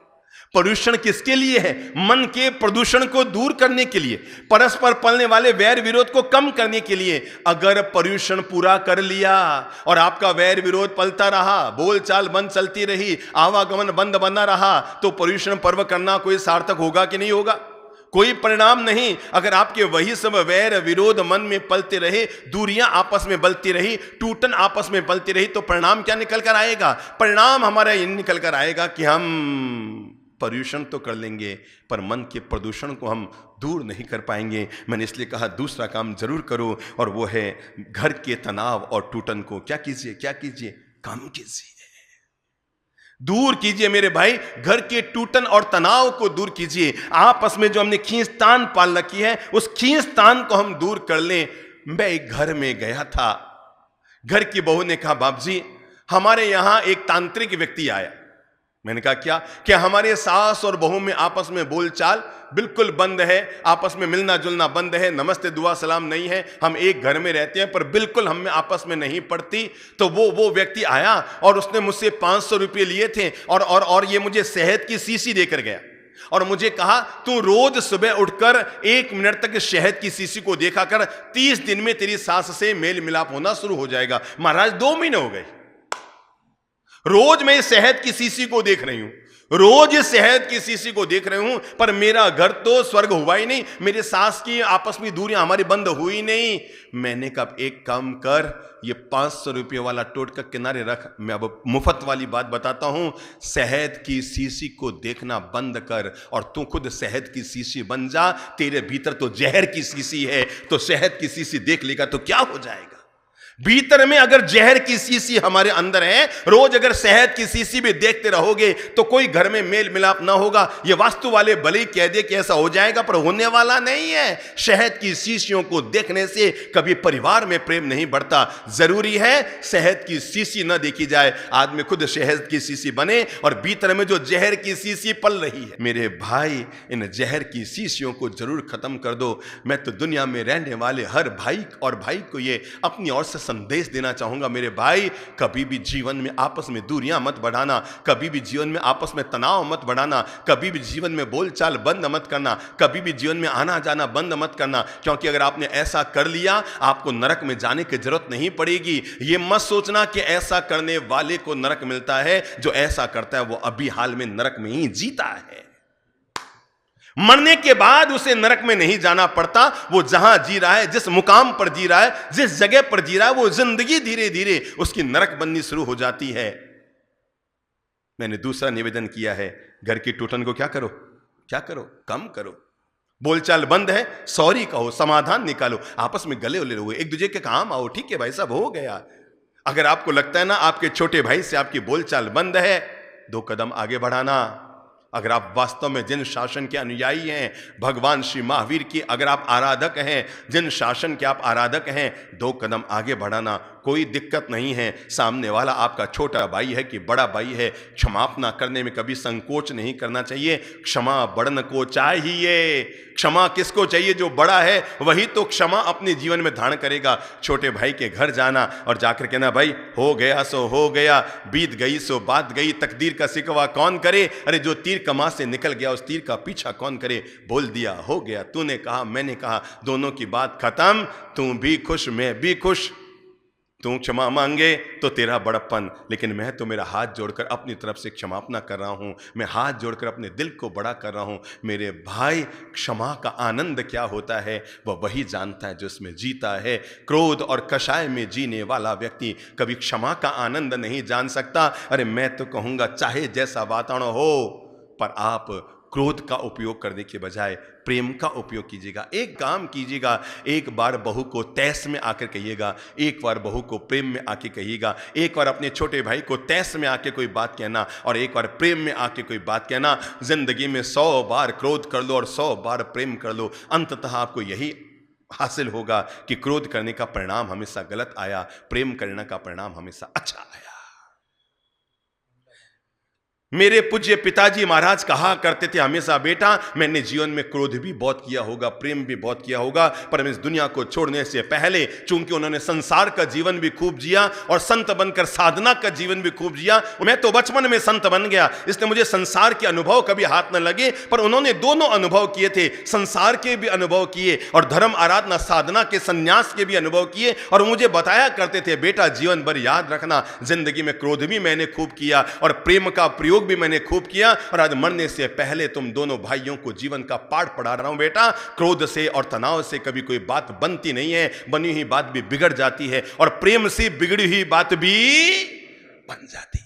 पर्यूषण किसके लिए है? मन के प्रदूषण को दूर करने के लिए, परस्पर पलने वाले वैर विरोध को कम करने के लिए। अगर पर्यूषण पूरा कर लिया और आपका वैर विरोध पलता रहा, बोलचाल बंद चलती रही, आवागमन बंद बना रहा, तो पर्यूषण पर्व करना कोई सार्थक होगा कि नहीं होगा? कोई परिणाम नहीं। अगर आपके वही सब वैर विरोध मन में पलते रहे, दूरियां आपस में बलती रही, टूटन आपस में पलती रही, तो परिणाम क्या निकल कर आएगा? परिणाम हमारा ये निकल कर आएगा कि हम पर्यूषण तो कर लेंगे पर मन के प्रदूषण को हम दूर नहीं कर पाएंगे। मैंने इसलिए कहा दूसरा काम जरूर करो, और वो है घर के तनाव और टूटन को क्या कीजिए, कम कीजिए, दूर कीजिए। मेरे भाई, घर के टूटन और तनाव को दूर कीजिए। आपस में जो हमने खींचतान पाल रखी है, उस खींचतान को हम दूर कर लें। मैं एक घर में गया था, घर की बहू ने कहा बाप जी हमारे यहां एक तांत्रिक व्यक्ति आया। मैंने कहा क्या हमारे सास और बहू में आपस में बोलचाल बिल्कुल बंद है, आपस में मिलना जुलना बंद है, नमस्ते दुआ सलाम नहीं है, हम एक घर में रहते हैं पर बिल्कुल हम में आपस में नहीं पड़ती। तो वो व्यक्ति आया और उसने मुझसे 500 रुपये लिए थे, और ये मुझे शहद की शीशी देकर गया, और मुझे कहा तू रोज सुबह उठकर 1 मिनट तक शहद की शीशी को देखा कर, 30 दिन में तेरी सास से मेल मिलाप होना शुरू हो जाएगा। महाराज 2 महीने हो गए, रोज मैं शहद की शीशी को देख रही हूं, रोज शहद की शीशी को देख रही हूं, पर मेरा घर तो स्वर्ग हुआ ही नहीं, मेरे सास की आपस में दूरियां हमारी बंद हुई नहीं। मैंने कहा एक काम कर, ये 500 रुपये वाला टोटका किनारे रख, मैं अब मुफ्त वाली बात बताता हूं। शहद की शीशी को देखना बंद कर और तू खुद शहद की शीशी बन जा। तेरे भीतर तो जहर की शीशी है, तो शहद की शीशी देख लेगा तो क्या हो जाएगा? भीतर में अगर जहर की शीशी हमारे अंदर है, रोज अगर शहद की शीशी भी देखते रहोगे तो कोई घर में मेल मिलाप ना होगा। ये वास्तु वाले भले ही कह दे कि ऐसा हो जाएगा, पर होने वाला नहीं है। शहद की शीशियों को देखने से कभी परिवार में प्रेम नहीं बढ़ता। जरूरी है शहद की शीशी न देखी जाए, आदमी खुद शहद की शीशी बने और भीतर में जो जहर की शीशी पल रही है, मेरे भाई इन जहर की शीशियों को जरूर खत्म कर दो। मैं तो दुनिया में रहने वाले हर भाई और भाई को ये अपनी ओर से संदेश देना चाहूंगा, मेरे भाई कभी भी जीवन में आपस में दूरियां मत बढ़ाना, कभी भी जीवन में आपस में तनाव मत बढ़ाना, कभी भी जीवन में बोलचाल बंद मत करना, कभी भी जीवन में आना जाना बंद मत करना। क्योंकि अगर आपने ऐसा कर लिया, आपको नरक में जाने की जरूरत नहीं पड़ेगी। ये मत सोचना कि ऐसा करने वाले को नरक मिलता है, जो ऐसा करता है वो अभी हाल में नरक में ही जीता है। मरने के बाद उसे नरक में नहीं जाना पड़ता। वो जहां जी रहा है, जिस मुकाम पर जी रहा है, जिस जगह पर जी रहा है, वो जिंदगी धीरे धीरे उसकी नरक बननी शुरू हो जाती है। मैंने दूसरा निवेदन किया है, घर की टूटन को क्या करो, कम करो। बोलचाल बंद है, सॉरी कहो, समाधान निकालो, आपस में गले उले रहो, एक दूसरे के काम आओ। ठीक है भाई साहब, हो गया। अगर आपको लगता है ना आपके छोटे भाई से आपकी बोलचाल बंद है, 2 कदम आगे बढ़ाना। अगर आप वास्तव में जिन शासन के अनुयायी हैं, भगवान श्री महावीर की अगर आप आराधक हैं, जिन शासन के आप आराधक हैं, 2 कदम आगे बढ़ाना। कोई दिक्कत नहीं है, सामने वाला आपका छोटा भाई है कि बड़ा भाई है, क्षमापना करने में कभी संकोच नहीं करना चाहिए। क्षमा बड़न को चाहिए। क्षमा किसको चाहिए? जो बड़ा है वही तो क्षमा अपने जीवन में धारण करेगा। छोटे भाई के घर जाना और जाकर कहना भाई हो गया सो हो गया, बीत गई सो बात गई, तकदीर का सिकवा कौन करे? अरे जो तीर कमा से निकल गया उस तीर का पीछा कौन करे? बोल दिया, हो गया, तूने कहा मैंने कहा, दोनों की बात खत्म। तू भी खुश मैं भी खुश। तू क्षमा मांगे तो तेरा बड़प्पन, लेकिन मैं तो मेरा हाथ जोड़कर अपनी तरफ से क्षमापना कर रहा हूं, मैं हाथ जोड़कर अपने दिल को बड़ा कर रहा हूं। मेरे भाई, क्षमा का आनंद क्या होता है वह वही जानता है जो इसमें जीता है। क्रोध और कषाय में जीने वाला व्यक्ति कभी क्षमा का आनंद नहीं जान सकता। अरे मैं तो कहूंगा चाहे जैसा वातावरण हो, पर आप क्रोध का उपयोग करने के बजाय प्रेम का उपयोग कीजिएगा। एक काम कीजिएगा, एक बार बहू को तैस में आकर कहिएगा, एक बार बहू को प्रेम में आके कहिएगा। एक बार अपने छोटे भाई को तैस में आके कोई बात कहना और एक बार प्रेम में आके कोई बात कहना। जिंदगी में 100 बार क्रोध कर लो और 100 बार प्रेम कर लो, अंततः आपको यही हासिल होगा कि क्रोध करने का परिणाम हमेशा गलत आया, प्रेम करने का परिणाम हमेशा अच्छा आया। मेरे पूज्य पिताजी महाराज कहा करते थे हमेशा, बेटा मैंने जीवन में क्रोध भी बहुत किया होगा, प्रेम भी बहुत किया होगा, पर मैं इस दुनिया को छोड़ने से पहले, चूंकि उन्होंने संसार का जीवन भी खूब जिया और संत बनकर साधना का जीवन भी खूब जिया, मैं तो बचपन में संत बन गया, इसलिए मुझे संसार के अनुभव कभी हाथ न लगे। पर उन्होंने दोनों अनुभव किए थे, संसार के भी अनुभव किए और धर्म आराधना साधना के संन्यास के भी अनुभव किए। और मुझे बताया करते थे, बेटा जीवन भर याद रखना, जिंदगी में क्रोध भी मैंने खूब किया और प्रेम का प्रयोग भी मैंने खूब किया, और आज मरने से पहले तुम दोनों भाइयों को जीवन का पाठ पढ़ा रहा हूं। बेटा क्रोध से और तनाव से कभी कोई बात बनती नहीं है, बनी हुई बात भी बिगड़ जाती है और प्रेम से बिगड़ी हुई बात भी बन जाती है।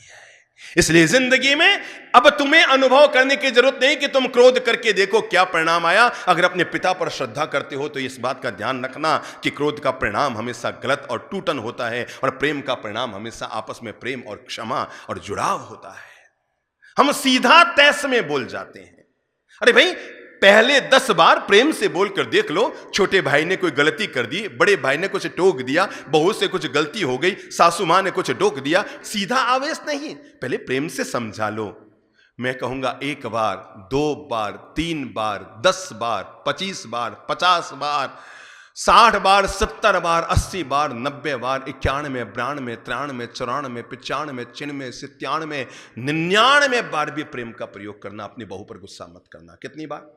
इसलिए जिंदगी में अब तुम्हें अनुभव करने की जरूरत नहीं कि तुम क्रोध करके देखो क्या परिणाम आया। अगर अपने पिता पर श्रद्धा करते हो तो इस बात का ध्यान रखना कि क्रोध का परिणाम हमेशा गलत और टूटन होता है और प्रेम का परिणाम हमेशा आपस में प्रेम और क्षमा और जुड़ाव होता है। हम सीधा तैस में बोल जाते हैं। अरे भाई पहले 10 बार प्रेम से बोलकर देख लो, छोटे भाई ने कोई गलती कर दी, बड़े भाई ने कुछ टोक दिया, बहू से कुछ गलती हो गई, सासू मां ने कुछ टोक दिया, सीधा आवेश नहीं, पहले प्रेम से समझा लो। मैं कहूंगा 1 बार, 2 बार, 3 बार, 10 बार, 25 बार, 50 बार, 60 बार, 70 बार, 80 बार, 90 बार, 91, 92, 93, 94, 95, 96, 97, 99 बार भी प्रेम का प्रयोग करना। अपनी बहू पर गुस्सा मत करना। कितनी बार?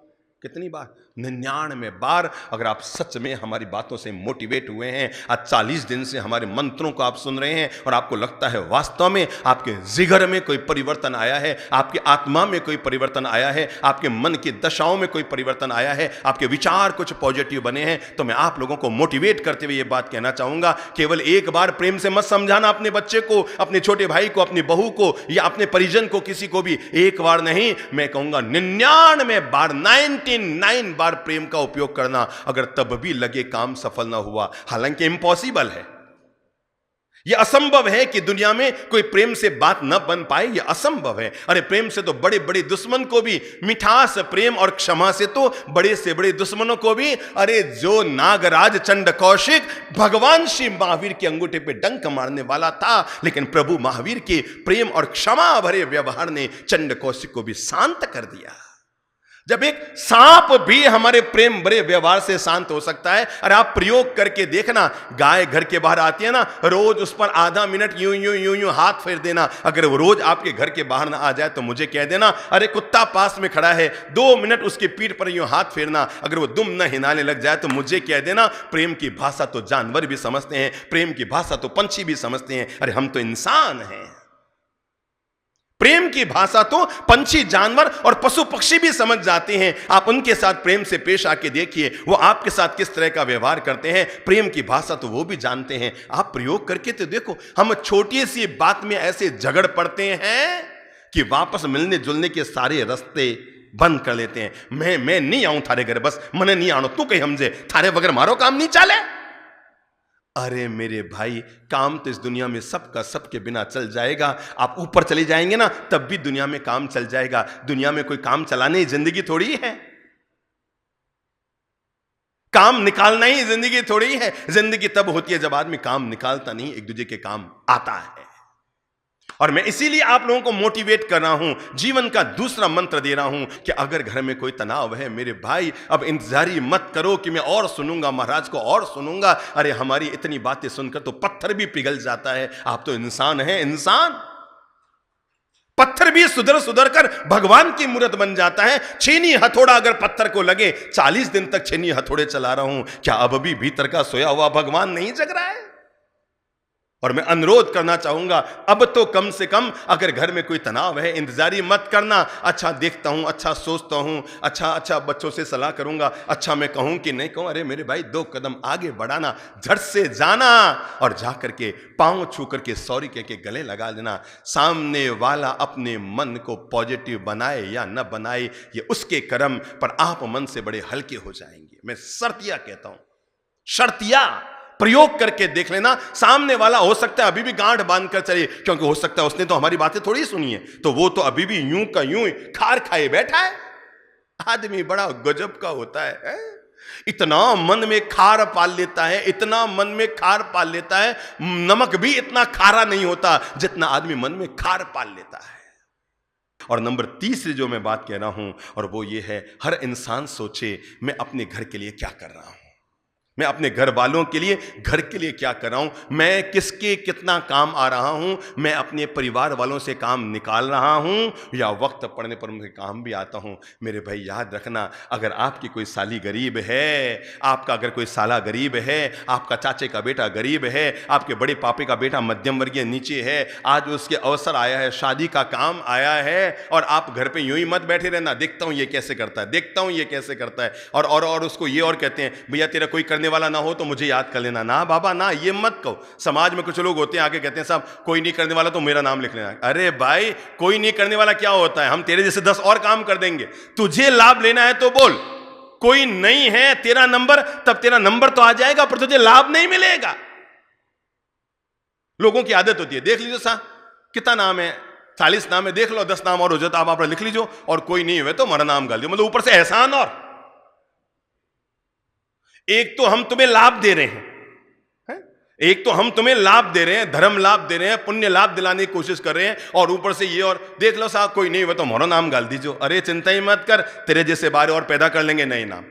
99 बार। अगर आप सच में हमारी बातों से मोटिवेट हुए हैं, आज 40 दिन से हमारे मंत्रों को आप सुन रहे हैं और आपको लगता है वास्तव में आपके जिगर में कोई परिवर्तन आया है, आपकी आत्मा में कोई परिवर्तन आया है, आपके मन की दशाओं में कोई परिवर्तन आया है, आपके विचार कुछ पॉजिटिव बने हैं, तो मैं आप लोगों को मोटिवेट करते हुए यह बात कहना चाहूंगा, केवल 1 बार प्रेम से मत समझाना अपने बच्चे को, अपने छोटे भाई को, अपनी बहू को या अपने परिजन को, किसी को भी 1 बार नहीं, मैं कहूंगा 99 बार, 99 बार प्रेम का उपयोग करना। अगर तब भी लगे काम सफल ना हुआ, हालांकि इम्पॉसिबल है, यह असंभव है कि दुनिया में कोई प्रेम से बात न बन पाए, यह असंभव है। अरे प्रेम से तो बड़े बड़े दुश्मन को भी, मिठास प्रेम और क्षमा से तो बड़े से बड़े दुश्मनों को भी, अरे जो नागराज चंड कौशिक भगवान श्री महावीर के अंगूठे पे डंक मारने वाला था, लेकिन प्रभु महावीर के प्रेम और क्षमा भरे व्यवहार ने चंड कौशिक को भी शांत कर दिया। जब एक सांप भी हमारे प्रेम भरे व्यवहार से शांत हो सकता है, अरे आप प्रयोग करके देखना, गाय घर के बाहर आती है ना, रोज उस पर आधा मिनट यूं यूं यूं यूं हाथ फेर देना। अगर वो रोज आपके घर के बाहर ना आ जाए तो मुझे कह देना, अरे कुत्ता पास में खड़ा है, 2 मिनट उसकी पीठ पर यूं हाथ फेरना, अगर वो दुम न हिलाने लग जाए तो मुझे कह देना। प्रेम की भाषा तो जानवर भी समझते हैं, प्रेम की भाषा तो पंछी भी समझते हैं, अरे हम तो इंसान हैं। प्रेम की भाषा तो पंछी, जानवर और पशु पक्षी भी समझ जाते हैं। आप उनके साथ प्रेम से पेश आके देखिए, वो आपके साथ किस तरह का व्यवहार करते हैं, प्रेम की भाषा तो वो भी जानते हैं। आप प्रयोग करके तो देखो। हम छोटी सी बात में ऐसे झगड़ पड़ते हैं कि वापस मिलने जुलने के सारे रास्ते बंद कर लेते हैं। मैं नहीं आऊं थारे घर, बस मने नहीं आनो, तू कहीं हमसे थारे बगैर मारो काम नहीं चले। अरे मेरे भाई, काम तो इस दुनिया में सबका सबके बिना चल जाएगा। आप ऊपर चले जाएंगे ना, तब भी दुनिया में काम चल जाएगा। दुनिया में कोई काम चलाने ही जिंदगी थोड़ी है, काम निकालना ही जिंदगी थोड़ी है। जिंदगी तब होती है जब आदमी काम निकालता नहीं, एक दूसरे के काम आता है। और मैं इसीलिए आप लोगों को मोटिवेट कर रहा हूं, जीवन का दूसरा मंत्र दे रहा हूं कि अगर घर में कोई तनाव है मेरे भाई, अब इंतजारी मत करो कि मैं और सुनूंगा, महाराज को और सुनूंगा। अरे हमारी इतनी बातें सुनकर तो पत्थर भी पिघल जाता है। आप तो इंसान हैं, इंसान। पत्थर भी सुधर सुधर कर भगवान की मूर्त बन जाता है। छीनी हथौड़ा अगर पत्थर को लगे, 40 दिन तक छीनी हथौड़े चला रहा हूं, क्या अब भी भीतर का सोया हुआ भगवान नहीं जग रहा है? और मैं अनुरोध करना चाहूंगा, अब तो कम से कम अगर घर में कोई तनाव है, इंतजारी मत करना। अच्छा देखता हूं, अच्छा सोचता हूं, अच्छा बच्चों से सलाह करूंगा, अच्छा मैं कहूं कि नहीं कहूं। अरे मेरे भाई, 2 कदम आगे बढ़ाना, झट से जाना और जा करके पांव छू करके सॉरी कह के गले लगा लेना। सामने वाला अपने मन को पॉजिटिव बनाए या न बनाए, ये उसके कर्म, पर आप मन से बड़े हल्के हो जाएंगे। मैं शर्तिया कहता हूं, शर्तिया प्रयोग करके देख लेना। सामने वाला हो सकता है अभी भी गांठ बांध कर चले, क्योंकि हो सकता है उसने तो हमारी बातें थोड़ी सुनी है, तो वो तो अभी भी यूं का यूं खार खाए बैठा है। आदमी बड़ा गजब का होता है? इतना मन में खार पाल लेता है, इतना मन में खार पाल लेता है। नमक भी इतना खारा नहीं होता जितना आदमी मन में खार पाल लेता है। और नंबर 3 जो मैं बात कह रहा हूं, और वो ये है, हर इंसान सोचे मैं अपने घर के लिए क्या कर रहा हूं, मैं अपने घर वालों के लिए, घर के लिए क्या कर रहा हूं, मैं किसके कितना काम आ रहा हूं, मैं अपने परिवार वालों से काम निकाल रहा हूं या वक्त पड़ने पर उनके काम भी आता हूं। मेरे भाई याद रखना, अगर आपकी कोई साली गरीब है, आपका अगर कोई साला गरीब है, आपका चाचे का बेटा गरीब है, आपके बड़े पापे का बेटा मध्यम वर्गीय नीचे है, आज उसके अवसर आया है, शादी का काम आया है, और आप घर पे यूं ही मत बैठे रहना, देखता हूं ये कैसे करता है, देखता हूं ये कैसे करता है, और उसको ये और कहते हैं भैया तेरा कोई करने वाला ना हो तो मुझे याद कर लेना। ना बाबा ना, ये मत कहो। समाज में कुछ लोग होते हैं आके कहते हैं साहब कोई नहीं करने वाला तो मेरा नाम लिख लेना। अरे भाई, कोई नहीं करने वाला क्या होता है? हम तेरे जैसे 10 और काम कर देंगे। तुझे लाभ लेना है तो बोल, कोई नहीं है तेरा नंबर, तब तेरा नंबर तो आ जाएगा, पर तुझे लाभ नहीं मिलेगा। लोगों की आदत होती है, देख लीजिए साहब कितना नाम है, 40 नाम है, देख लो 10 नाम और हो जाता, आप लिख लीजिए, और कोई नहीं हुए तो हमारा नाम गाल दो, मतलब ऊपर से एहसान। और एक तो हम तुम्हें लाभ दे रहे हैं, एक तो हम तुम्हें लाभ दे रहे हैं, धर्म लाभ दे रहे हैं, पुण्य लाभ दिलाने की कोशिश कर रहे हैं, और ऊपर से ये और देख लो साहब कोई नहीं हुआ तो हमारा नाम गाल दीजिए। अरे चिंता ही मत कर, तेरे जैसे बारे और पैदा कर लेंगे नए नाम।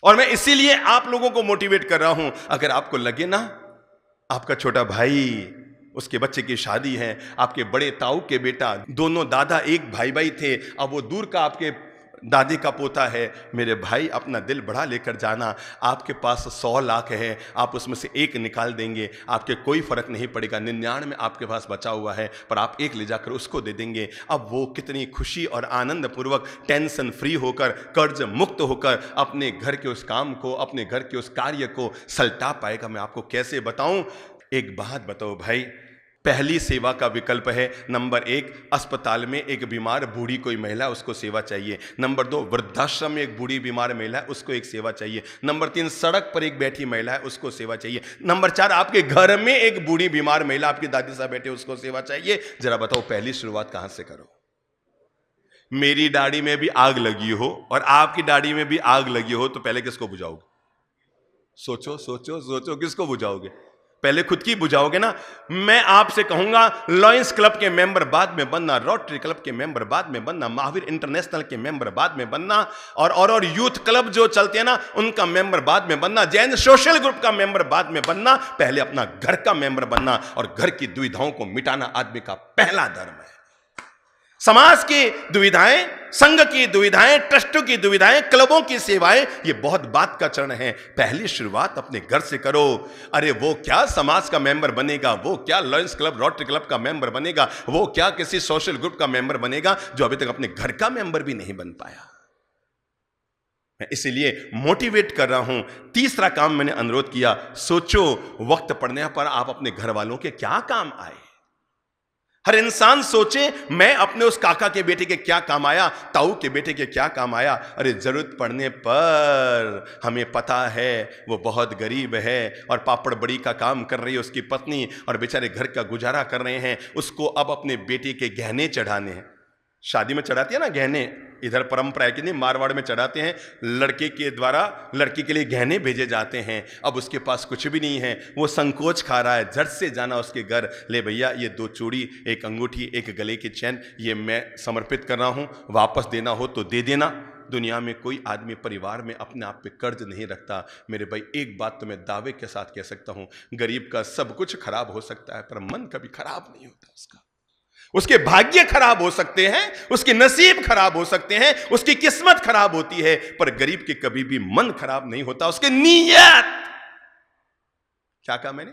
और मैं इसीलिए आप लोगों को मोटिवेट कर रहा हूं, अगर आपको लगे ना आपका छोटा भाई, उसके बच्चे की शादी है, आपके बड़े ताऊ के बेटा, दोनों दादा एक भाई भाई थे, अब वो दूर का आपके दादी का पोता है, मेरे भाई अपना दिल बढ़ा लेकर जाना। आपके पास 100 लाख है, आप उसमें से 1 निकाल देंगे, आपके कोई फर्क नहीं पड़ेगा। 99 आपके पास बचा हुआ है, पर आप 1 ले जाकर उसको दे देंगे। अब वो कितनी खुशी और आनंद पूर्वक, टेंशन फ्री होकर, कर्ज मुक्त होकर अपने घर के उस काम को, अपने घर के उस कार्य को सलटा पाएगा। मैं आपको कैसे बताऊं? एक बात बताओ भाई, पहली सेवा का विकल्प है, नंबर 1 अस्पताल में एक बीमार बूढ़ी कोई महिला, उसको सेवा चाहिए। नंबर 2 वृद्धाश्रम में एक बूढ़ी बीमार महिला है, उसको एक सेवा चाहिए। नंबर 3 सड़क पर एक बैठी महिला है, उसको सेवा चाहिए। नंबर 4 आपके घर में एक बूढ़ी बीमार महिला, आपकी दादी साहब बैठे, उसको सेवा चाहिए। जरा बताओ पहली शुरुआत कहां से करो? मेरी दाढ़ी में भी आग लगी हो और आपकी दाढ़ी में भी आग लगी हो तो पहले किसको बुझाओगे? सोचो सोचो सोचो, किसको बुझाओगे? पहले खुद की बुझाओगे ना। मैं आपसे कहूंगा लॉयंस क्लब के मेंबर बाद में बनना, रोटरी क्लब के मेंबर बाद में बनना, महावीर इंटरनेशनल के मेंबर बाद में बनना, और यूथ क्लब जो चलते हैं ना उनका मेंबर बाद में बनना, जैन सोशल ग्रुप का मेंबर बाद में बनना। पहले अपना घर का मेंबर बनना, और घर की दुविधाओं को मिटाना आदमी का पहला धर्म है। समाज की दुविधाएं, संघ की दुविधाएं, ट्रस्टों की दुविधाएं, क्लबों की सेवाएं, ये बहुत बात का चरण है। पहली शुरुआत अपने घर से करो। अरे वो क्या समाज का मेंबर बनेगा, वो क्या लॉयंस क्लब रोटरी क्लब का मेंबर बनेगा, वो क्या किसी सोशल ग्रुप का मेंबर बनेगा जो अभी तक अपने घर का मेंबर भी नहीं बन पाया। मैं इसीलिए मोटिवेट कर रहा हूं। तीसरा काम मैंने अनुरोध किया, सोचो वक्त पड़ने पर आप अपने घर वालों के क्या काम आए। हर इंसान सोचे मैं अपने उस काका के बेटे के क्या काम आया, ताऊ के बेटे के क्या काम आया। अरे जरूरत पड़ने पर हमें पता है वो बहुत गरीब है और पापड़ बड़ी का काम कर रही है उसकी पत्नी, और बेचारे घर का गुजारा कर रहे हैं, उसको अब अपने बेटे के गहने चढ़ाने हैं। शादी में चढ़ाती है ना गहने, इधर परंपरा है कि नहीं, मारवाड़ में चढ़ाते हैं, लड़के के द्वारा लड़की के लिए गहने भेजे जाते हैं। अब उसके पास कुछ भी नहीं है, वो संकोच खा रहा है, झट से जाना उसके घर, ले भैया ये 2 चूड़ी, 1 अंगूठी, 1 गले की चैन, ये मैं समर्पित कर रहा हूं, वापस देना हो तो दे देना। दुनिया में कोई आदमी परिवार में अपने आप पे कर्ज नहीं रखता। मेरे भाई एक बात तो मैं दावे के साथ कह सकता हूं, गरीब का सब कुछ खराब हो सकता है पर मन कभी खराब नहीं होता उसका। उसके भाग्य खराब हो सकते हैं, उसके नसीब खराब हो सकते हैं, उसकी किस्मत खराब होती है, पर गरीब के कभी भी मन खराब नहीं होता, उसकी नीयत। क्या कहा मैंने,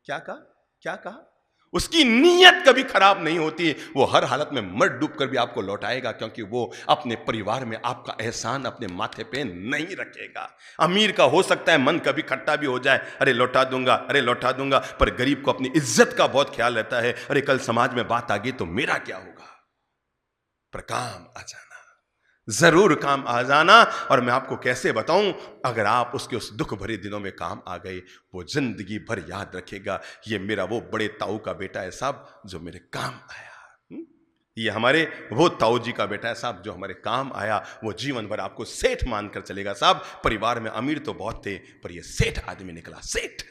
क्या कहा? उसकी नीयत कभी खराब नहीं होती। वो हर हालत में मर डूब कर भी आपको लौटाएगा, क्योंकि वो अपने परिवार में आपका एहसान अपने माथे पे नहीं रखेगा। अमीर का हो सकता है मन कभी खट्टा भी हो जाए, अरे लौटा दूंगा, पर गरीब को अपनी इज्जत का बहुत ख्याल रहता है। अरे कल समाज में बात आ गई तो मेरा क्या होगा। पर काम आ जाना, जरूर काम आ जाना। और मैं आपको कैसे बताऊं, अगर आप उसके उस दुख भरे दिनों में काम आ गए, वो जिंदगी भर याद रखेगा, ये मेरा वो बड़े ताऊ का बेटा है साहब जो मेरे काम आया। ये हमारे वो ताऊ जी का बेटा है साहब जो हमारे काम आया। वो जीवन भर आपको सेठ मानकर चलेगा साहब। परिवार में अमीर तो बहुत थे, पर ये सेठ आदमी निकला, सेठ।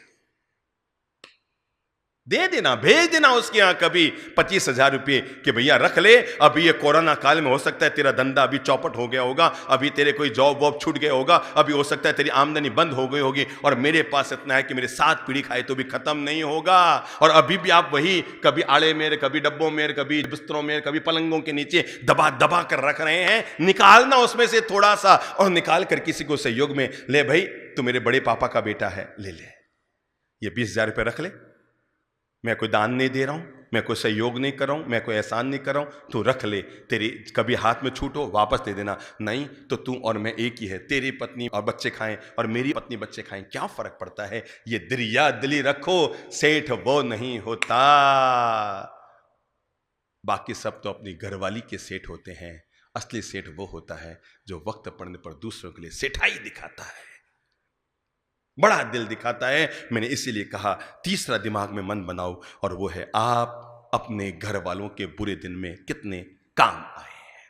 दे देना, भेज देना उसके यहां कभी 25,000 रुपये कि भैया रख ले, अभी ये कोरोना काल में हो सकता है तेरा धंधा अभी चौपट हो गया होगा, अभी तेरे कोई जॉब वॉब छूट गया होगा, अभी हो सकता है तेरी आमदनी बंद हो गई होगी, और मेरे पास इतना है कि मेरे 7 पीढ़ी खाए तो भी खत्म नहीं होगा। और अभी भी आप वही कभी आड़े में, कभी डब्बों में, कभी बिस्तरों में, कभी पलंगों के नीचे दबा दबा कर रख रहे हैं। निकालना उसमें से थोड़ा सा, और निकाल कर किसी को सहयोग में, ले भाई तू मेरे बड़े पापा का बेटा है, ले ये 20,000 रुपये रख ले, मैं कोई दान नहीं दे रहा हूं, मैं कोई सहयोग नहीं कर रहा हूं, मैं कोई एहसान नहीं कर रहा हूं, तू रख ले, तेरी कभी हाथ में छूटो वापस दे देना, नहीं तो तू और मैं एक ही है, तेरी पत्नी और बच्चे खाएं और मेरी पत्नी बच्चे खाएं, क्या फर्क पड़ता है। ये दरिया दिली रखो, सेठ वो नहीं होता। बाकी सब तो अपनी घरवाली के सेठ होते हैं, असली सेठ वो होता है जो वक्त पड़ने पर दूसरों के लिए सेठाई दिखाता है, बड़ा दिल दिखाता है। मैंने इसीलिए कहा तीसरा दिमाग में मन बनाओ, और वो है आप अपने घर वालों के बुरे दिन में कितने काम आए हैं।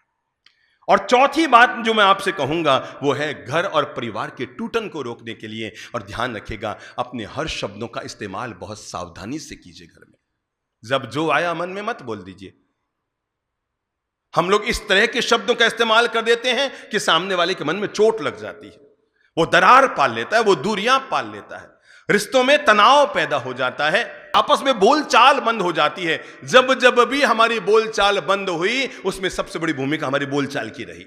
और चौथी बात जो मैं आपसे कहूंगा वो है घर और परिवार के टूटन को रोकने के लिए, और ध्यान रखिएगा अपने हर शब्दों का इस्तेमाल बहुत सावधानी से कीजिए। घर में जब जो आया मन में मत बोल दीजिए। हम लोग इस तरह के शब्दों का इस्तेमाल कर देते हैं कि सामने वाले के मन में चोट लग जाती है, वो दरार पाल लेता है, वो दूरियां पाल लेता है, रिश्तों में तनाव पैदा हो जाता है, आपस में बोलचाल बंद हो जाती है। जब जब भी हमारी बोलचाल बंद हुई, उसमें सबसे बड़ी भूमिका हमारी बोलचाल की रही।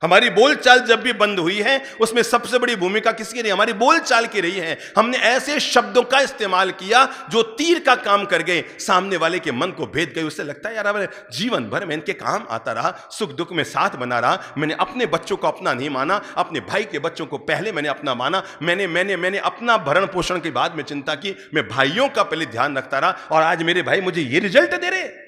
हमारी बोलचाल जब भी बंद हुई है, उसमें सबसे बड़ी भूमिका किसकी रही? हमारी बोलचाल की रही है। हमने ऐसे शब्दों का इस्तेमाल किया जो तीर का काम कर गए, सामने वाले के मन को भेद गए। उससे लगता है यार अब जीवन भर मैं इनके काम आता रहा, सुख दुख में साथ बना रहा, मैंने अपने बच्चों को अपना नहीं माना, अपने भाई के बच्चों को पहले मैंने अपना माना, मैंने अपना भरण पोषण के बाद में चिंता की, मैं भाइयों का पहले ध्यान रखता रहा, और आज मेरे भाई मुझे ये रिजल्ट दे रहे।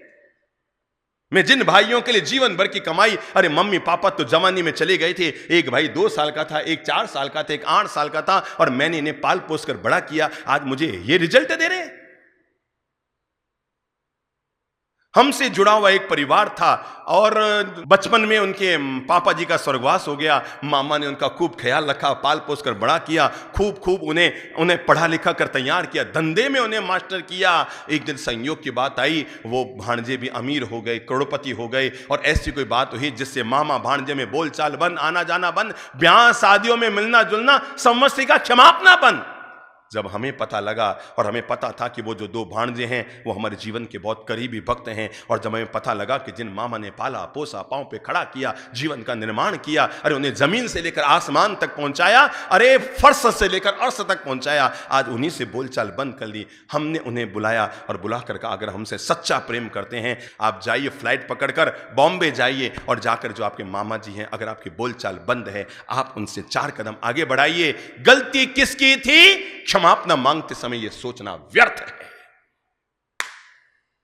मैं जिन भाइयों के लिए जीवन भर की कमाई, अरे मम्मी पापा तो जवानी में चले गए थे, एक भाई 2 साल का था, एक 4 साल का था, एक 8 साल का था, और मैंने इन्हें पाल पोस कर बड़ा किया, आज मुझे ये रिजल्ट दे रहे। हमसे जुड़ा हुआ एक परिवार था, और बचपन में उनके पापा जी का स्वर्गवास हो गया। मामा ने उनका खूब ख्याल रखा, पाल पोस कर बड़ा किया, खूब उन्हें पढ़ा लिखा कर तैयार किया, धंधे में उन्हें मास्टर किया। एक दिन संयोग की बात आई, वो भांजे भी अमीर हो गए, करोड़पति हो गए, और ऐसी कोई बात हुई जिससे मामा भांजे में बोलचाल बंद, आना जाना बंद, ब्याह शादियों में मिलना जुलना, समस्या का क्षमापना बंद। जब हमें पता लगा, और हमें पता था कि वो जो 2 भांजे हैं वो हमारे जीवन के बहुत करीबी भक्त हैं, और जब हमें पता लगा कि जिन मामा ने पाला पोसा, पांव पे खड़ा किया, जीवन का निर्माण किया, अरे उन्हें जमीन से लेकर आसमान तक पहुंचाया, अरे फर्श से लेकर अर्श तक पहुंचाया, आज उन्हीं से बोलचाल बंद कर ली। हमने उन्हें बुलाया, और बुला कर कहा अगर हमसे सच्चा प्रेम करते हैं आप जाइए, फ्लाइट पकड़कर बॉम्बे जाइए, और जाकर जो आपके मामा जी हैं, अगर आपकी बोलचाल बंद है, आप उनसे 4 कदम आगे बढ़ाइए। गलती किसकी थी? क्षमापना मांगते समय यह सोचना व्यर्थ है।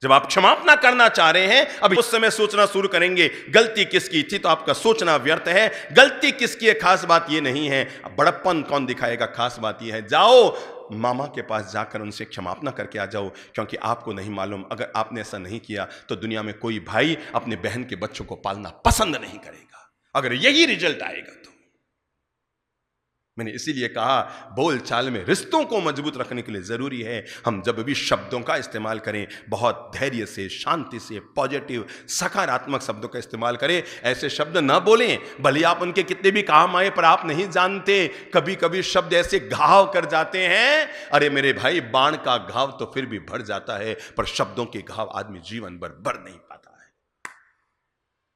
जब आप क्षमापना करना चाह रहे हैं, अब उस समय सोचना शुरू करेंगे गलती किसकी थी, तो आपका सोचना व्यर्थ है। गलती किसकी है, खास बात यह नहीं है। बड़प्पन कौन दिखाएगा, खास बात यह है जाओ मामा के पास जाकर उनसे क्षमापना करके आ जाओ, क्योंकि आपको नहीं मालूम अगर आपने ऐसा नहीं किया तो दुनिया में कोई भाई अपने बहन के बच्चों को पालना पसंद नहीं करेगा, अगर यही रिजल्ट आएगा तो। मैंने इसीलिए कहा बोल चाल में रिश्तों को मजबूत रखने के लिए जरूरी है हम जब भी शब्दों का इस्तेमाल करें बहुत धैर्य से, शांति से, पॉजिटिव सकारात्मक शब्दों का इस्तेमाल करें। ऐसे शब्द ना बोलें भले आप उनके कितने भी काम आए, पर आप नहीं जानते कभी कभी शब्द ऐसे घाव कर जाते हैं। अरे मेरे भाई, बाण का घाव तो फिर भी भर जाता है, पर शब्दों के घाव आदमी जीवन भर भर नहीं पाता।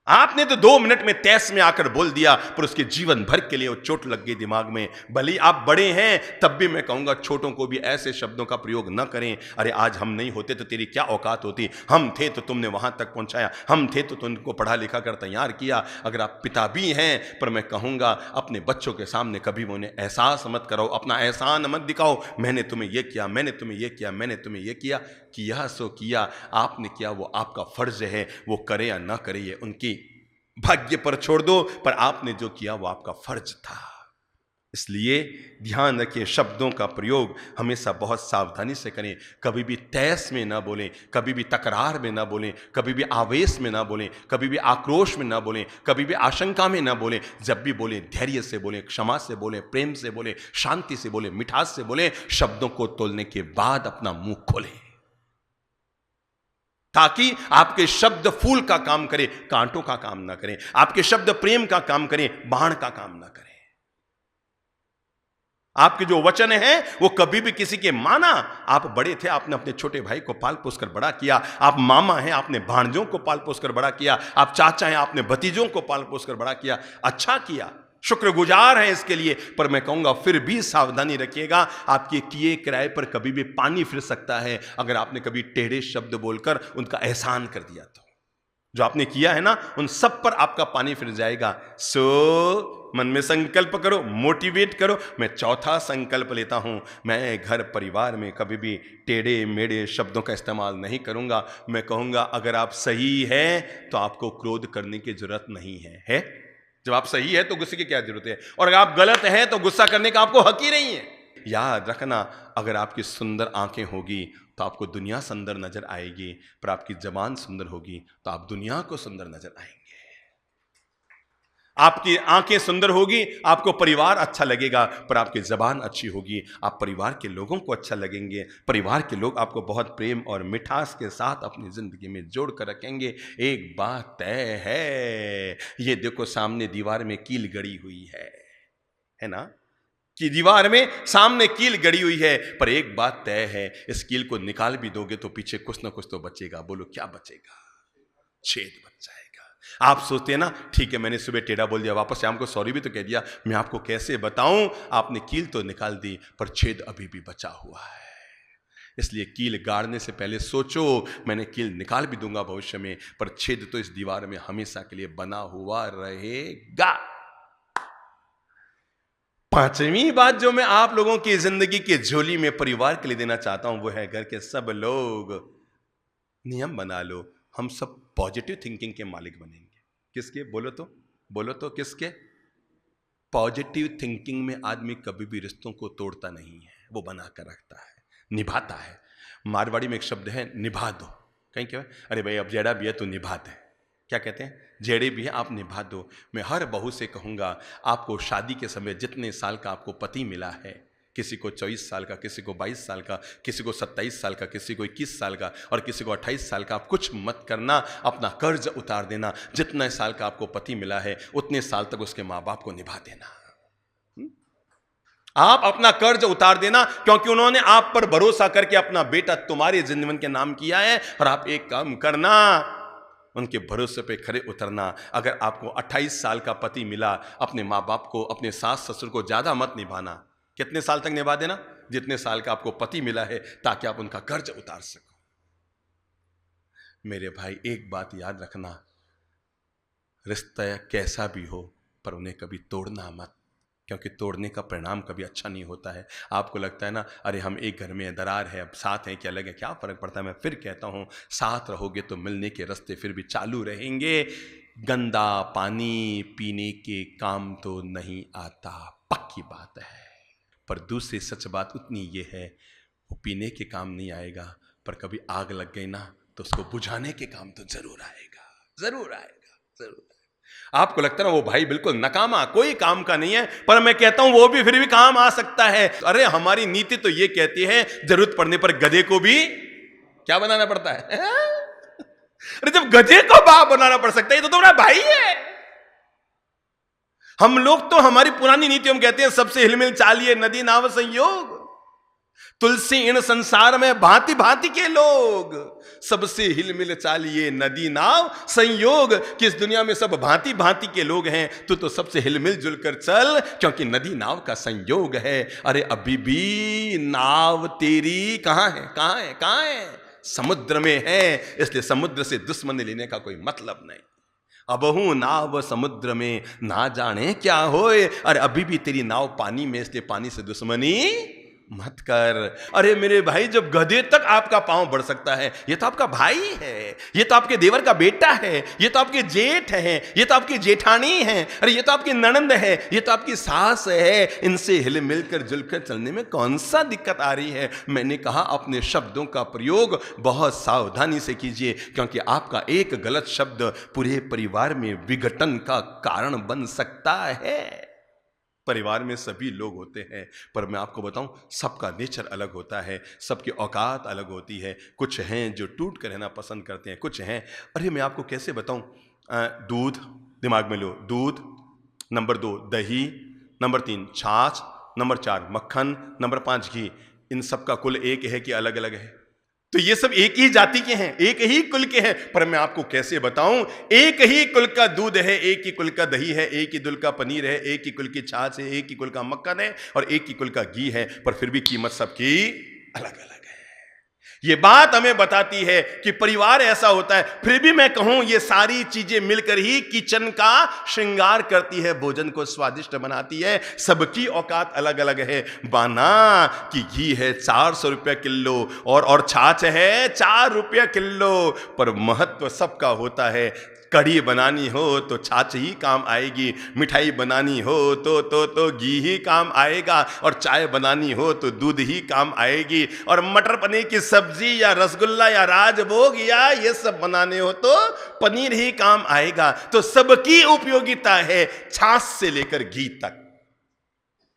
आपने तो 2 मिनट में तैस में आकर बोल दिया, पर उसके जीवन भर के लिए वो चोट लग गई दिमाग में। भले आप बड़े हैं तब भी मैं कहूंगा छोटों को भी ऐसे शब्दों का प्रयोग न करें। अरे आज हम नहीं होते तो तेरी क्या औकात होती, हम थे तो तुमने वहां तक पहुंचाया, हम थे तो तुमको पढ़ा लिखा कर तैयार किया। अगर आप पिता भी हैं, पर मैं कहूंगा अपने बच्चों के सामने कभी भी उन्हें एहसास मत कराओ, अपना एहसान मत दिखाओ, मैंने तुम्हें यह किया, मैंने तुम्हें यह किया, मैंने तुम्हें यह किया। किया सो किया, आपने किया वो आपका फर्ज है, वो करे या ना करे ये उनकी भाग्य पर छोड़ दो, पर आपने जो किया वो आपका फर्ज था। इसलिए ध्यान रखिए शब्दों का प्रयोग हमेशा बहुत सावधानी से करें। कभी भी तैस में ना बोलें, कभी भी तकरार में ना बोलें, कभी भी आवेश में ना बोलें, कभी भी आक्रोश में ना बोलें, कभी भी आशंका में ना बोलें। जब भी बोलें धैर्य से बोलें, क्षमा से बोलें, प्रेम से बोलें, शांति से बोलें, मिठास से बोलें। शब्दों को तोलने के बाद अपना मुंह खोलें, ताकि आपके शब्द फूल का काम करें, कांटों का काम ना करें। आपके शब्द प्रेम का काम करें, बाण का काम ना करें। आपके जो वचन हैं वो कभी भी किसी के माना। आप बड़े थे, आपने अपने छोटे भाई को पाल पोस कर बड़ा किया। आप मामा हैं, आपने भांजों को पाल पोस कर बड़ा किया। आप चाचा हैं, आपने भतीजों को पाल पोस कर बड़ा किया। अच्छा किया, शुक्रगुजार हैं इसके लिए। पर मैं कहूंगा फिर भी सावधानी रखिएगा, आपके किए किराए पर कभी भी पानी फिर सकता है अगर आपने कभी टेढ़े शब्द बोलकर उनका एहसान कर दिया तो। जो आपने किया है ना, उन सब पर आपका पानी फिर जाएगा। सो मन में संकल्प करो, मोटिवेट करो। मैं चौथा संकल्प लेता हूं, मैं घर परिवार में कभी भी टेढ़े मेढ़े शब्दों का इस्तेमाल नहीं करूंगा। मैं कहूंगा अगर आप सही हैं तो आपको क्रोध करने की जरूरत नहीं है? जब आप सही है तो गुस्से की क्या जरूरत है, और अगर आप गलत हैं तो गुस्सा करने का आपको हक ही नहीं है। याद रखना, अगर आपकी सुंदर आंखें होगी तो आपको दुनिया सुंदर नजर आएगी, पर आपकी जबान सुंदर होगी तो आप दुनिया को सुंदर नजर आएंगे। आपकी आंखें सुंदर होगी, आपको परिवार अच्छा लगेगा, पर आपकी जबान अच्छी होगी, आप परिवार के लोगों को अच्छा लगेंगे। परिवार के लोग आपको बहुत प्रेम और मिठास के साथ अपनी जिंदगी में जोड़ कर रखेंगे। एक बात तय है, ये देखो सामने दीवार में कील गड़ी हुई है ना, कि दीवार में सामने कील गड़ी हुई है, पर एक बात तय है, इस कील को निकाल भी दोगे तो पीछे कुछ ना कुछ तो बचेगा। बोलो क्या बचेगा? छेद बच जाएगा। आप सोचते हैं ना, ठीक है मैंने सुबह टेढ़ा बोल दिया, वापस शाम को सॉरी भी तो कह दिया, मैं आपको कैसे बताऊं, आपने कील तो निकाल दी पर छेद अभी भी बचा हुआ है। इसलिए कील गाड़ने से पहले सोचो, मैंने कील निकाल भी दूंगा भविष्य में, पर छेद तो इस दीवार में हमेशा के लिए बना हुआ रहेगा। पांचवी बात जो मैं आप लोगों की जिंदगी की झोली में परिवार के लिए देना चाहता हूं, वो है घर के सब लोग नियम बना लो, हम सब पॉजिटिव थिंकिंग के मालिक बनेंगे। किसके? बोलो तो किसके? पॉजिटिव थिंकिंग में आदमी कभी भी रिश्तों को तोड़ता नहीं है, वो बना कर रखता है, निभाता है। मारवाड़ी में एक शब्द है निभा दो। कहीं क्या, अरे भाई अब जेड़ा भी है तो निभा दे। क्या कहते हैं? जेड़े भी है आप निभा दो। मैं हर बहू से कहूंगा, आपको शादी के समय जितने साल का आपको पति मिला है, किसी को 24 साल का, किसी को 22 साल का, किसी को 27 साल का, किसी को 21 साल का और किसी को 28 साल का, आप कुछ मत करना, अपना कर्ज उतार देना। जितने साल का आपको पति मिला है उतने साल तक उसके माँ बाप को निभा देना। आप अपना कर्ज उतार देना, क्योंकि उन्होंने आप पर भरोसा करके अपना बेटा तुम्हारे जीवन के नाम किया है। और आप एक काम करना, उनके भरोसे पे खरे उतरना। अगर आपको 28 साल का पति मिला, अपने माँ बाप को, अपने सास ससुर को ज्यादा मत निभाना। कितने साल तक निभा देना? जितने साल का आपको पति मिला है, ताकि आप उनका कर्ज उतार सको। मेरे भाई एक बात याद रखना, रिश्ता कैसा भी हो पर उन्हें कभी तोड़ना मत। क्योंकि तोड़ने का परिणाम कभी अच्छा नहीं होता है। आपको लगता है ना, अरे हम एक घर में दरार है, अब साथ हैं, क्या लगे, क्या फर्क पड़ता है। मैं फिर कहता हूं, साथ रहोगे तो मिलने के रास्ते फिर भी चालू रहेंगे। गंदा पानी पीने के काम तो नहीं आता, पक्की बात है। पर दूसरी सच बात उतनी ये है, वो पीने के काम नहीं आएगा, पर कभी आग लग गई ना तो उसको बुझाने के काम तो जरूर आएगा, जरूर आएगा, जरूर। आपको लगता है ना वो भाई बिल्कुल नकामा, कोई काम का नहीं है, पर मैं कहता हूं वो भी फिर भी काम आ सकता है। अरे हमारी नीति तो ये कहती है, जरूरत पड़ने पर गधे को भी क्या बनाना पड़ता है। अरे जब गधे को बाप बनाना पड़ सकता है, तो तुम्हारा भाई है। हम लोग तो हमारी पुरानी नीति हम कहते हैं, सबसे हिलमिल चालिए नदी नाव संयोग, तुलसी इन संसार में भांति भांति के लोग, सबसे हिलमिल चालिए नदी नाव संयोग। किस दुनिया में सब भांति भांति के लोग हैं, तो सबसे हिलमिल जुलकर चल, क्योंकि नदी नाव का संयोग है। अरे अभी भी नाव तेरी कहां है, कहां है, कहां है? समुद्र में है, इसलिए समुद्र से दुश्मनी लेने का कोई मतलब नहीं। अबहू नाव समुद्र में ना जाने क्या होए। अरे अभी भी तेरी नाव पानी में, इसलिए पानी से दुश्मनी मत कर। अरे मेरे भाई, जब गधे तक आपका पांव बढ़ सकता है, ये तो आपका भाई है, ये तो आपके देवर का बेटा है, ये तो आपके जेठ है, ये तो आपकी जेठानी है, अरे ये तो आपकी ननंद है, ये तो आपकी सास है। इनसे हिल मिलकर जुलकर चलने में कौन सा दिक्कत आ रही है? मैंने कहा अपने शब्दों का प्रयोग बहुत सावधानी से कीजिए, क्योंकि आपका एक गलत शब्द पूरे परिवार में विघटन का कारण बन सकता है। परिवार में सभी लोग होते हैं, पर मैं आपको बताऊं, सबका नेचर अलग होता है, सबकी औकात अलग होती है। कुछ हैं जो टूट कर रहना पसंद करते हैं, कुछ हैं, अरे मैं आपको कैसे बताऊं, दूध, दिमाग में लो, दूध, नंबर 2 दही, नंबर 3 छाछ, नंबर 4 मक्खन, नंबर 5 घी। इन सबका कुल एक है कि अलग अलग है? तो ये सब एक ही जाति के हैं, एक ही कुल के हैं, पर मैं आपको कैसे बताऊं, एक ही कुल का दूध है, एक ही कुल का दही है, एक ही कुल का पनीर है, एक ही कुल की छाछ है, एक ही कुल का मक्खन है और एक ही कुल का घी है, पर फिर भी कीमत सबकी अलग अलग है। ये बात हमें बताती है कि परिवार ऐसा होता है। फिर भी मैं कहूं, ये सारी चीजें मिलकर ही किचन का श्रृंगार करती है, भोजन को स्वादिष्ट बनाती है। सबकी औकात अलग अलग है। बाना कि घी है 400 रुपये किलो और छाछ है 4 रुपये किलो, पर महत्व सबका होता है। कढ़ी बनानी हो तो छाछ ही काम आएगी, मिठाई बनानी हो तो घी ही काम आएगा, और चाय बनानी हो तो दूध ही काम आएगी, और मटर पनीर की सब्जी या रसगुल्ला या राजभोग या ये सब बनाने हो तो पनीर ही काम आएगा। तो सबकी उपयोगिता है, छाछ से लेकर घी तक।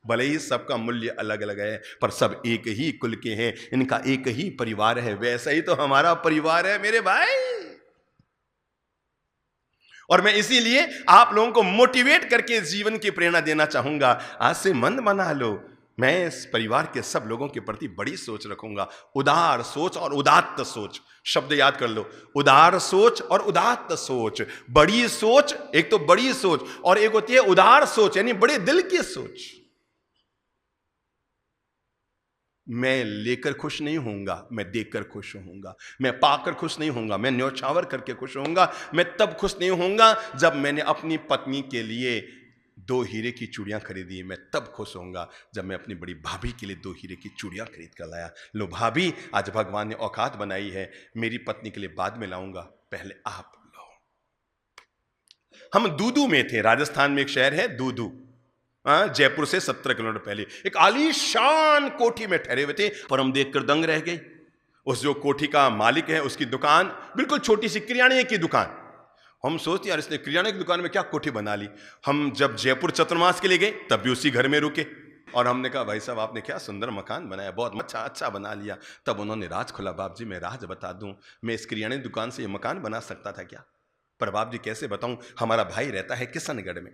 भले ही सबका मूल्य अलग अलग है, पर सब एक ही कुल के हैं, इनका एक ही परिवार है। वैसा ही तो हमारा परिवार है मेरे भाई। और मैं इसीलिए आप लोगों को मोटिवेट करके जीवन की प्रेरणा देना चाहूंगा। आज से मन बना लो, मैं इस परिवार के सब लोगों के प्रति बड़ी सोच रखूंगा। उदार सोच और उदात्त सोच, शब्द याद कर लो, उदार सोच और उदात्त सोच। बड़ी सोच, एक तो बड़ी सोच, और एक होती है उदार सोच, यानी बड़े दिल की सोच। मैं लेकर खुश नहीं होऊंगा, मैं देकर खुश होऊंगा। मैं पाकर खुश नहीं होऊंगा, मैं न्यौछावर करके खुश होऊंगा। मैं तब खुश नहीं होऊंगा जब मैंने अपनी पत्नी के लिए 2 हीरे की चूड़ियां खरीदी। मैं तब खुश होऊंगा जब मैं अपनी बड़ी भाभी के लिए 2 हीरे की चूड़ियां खरीद कर लाया। लो भाभी, आज भगवान ने औकात बनाई है, मेरी पत्नी के लिए बाद में लाऊंगा, पहले आप लो। हम दूदू में थे, राजस्थान में एक शहर है दूदू, जयपुर से 17 किलोमीटर पहले। एक आलीशान कोठी में ठहरे हुए थे, पर हम देखकर दंग रह गए। उस जो कोठी का मालिक है, उसकी दुकान बिल्कुल छोटी सी किराने की दुकान। हम सोचते यार, इसने किराने की दुकान में क्या कोठी बना ली। हम जब जयपुर चतुर्मास के लिए गए तब भी उसी घर में रुके, और हमने कहा भाई साहब आपने क्या सुंदर मकान बनाया, बहुत अच्छा बना लिया। तब उन्होंने राज खोला। बाप जी मैं राज बता दूं, मैं इस किराने दुकान से ये मकान बना सकता था क्या? पर बाप जी कैसे बताऊं, हमारा भाई रहता है किशनगढ़ में,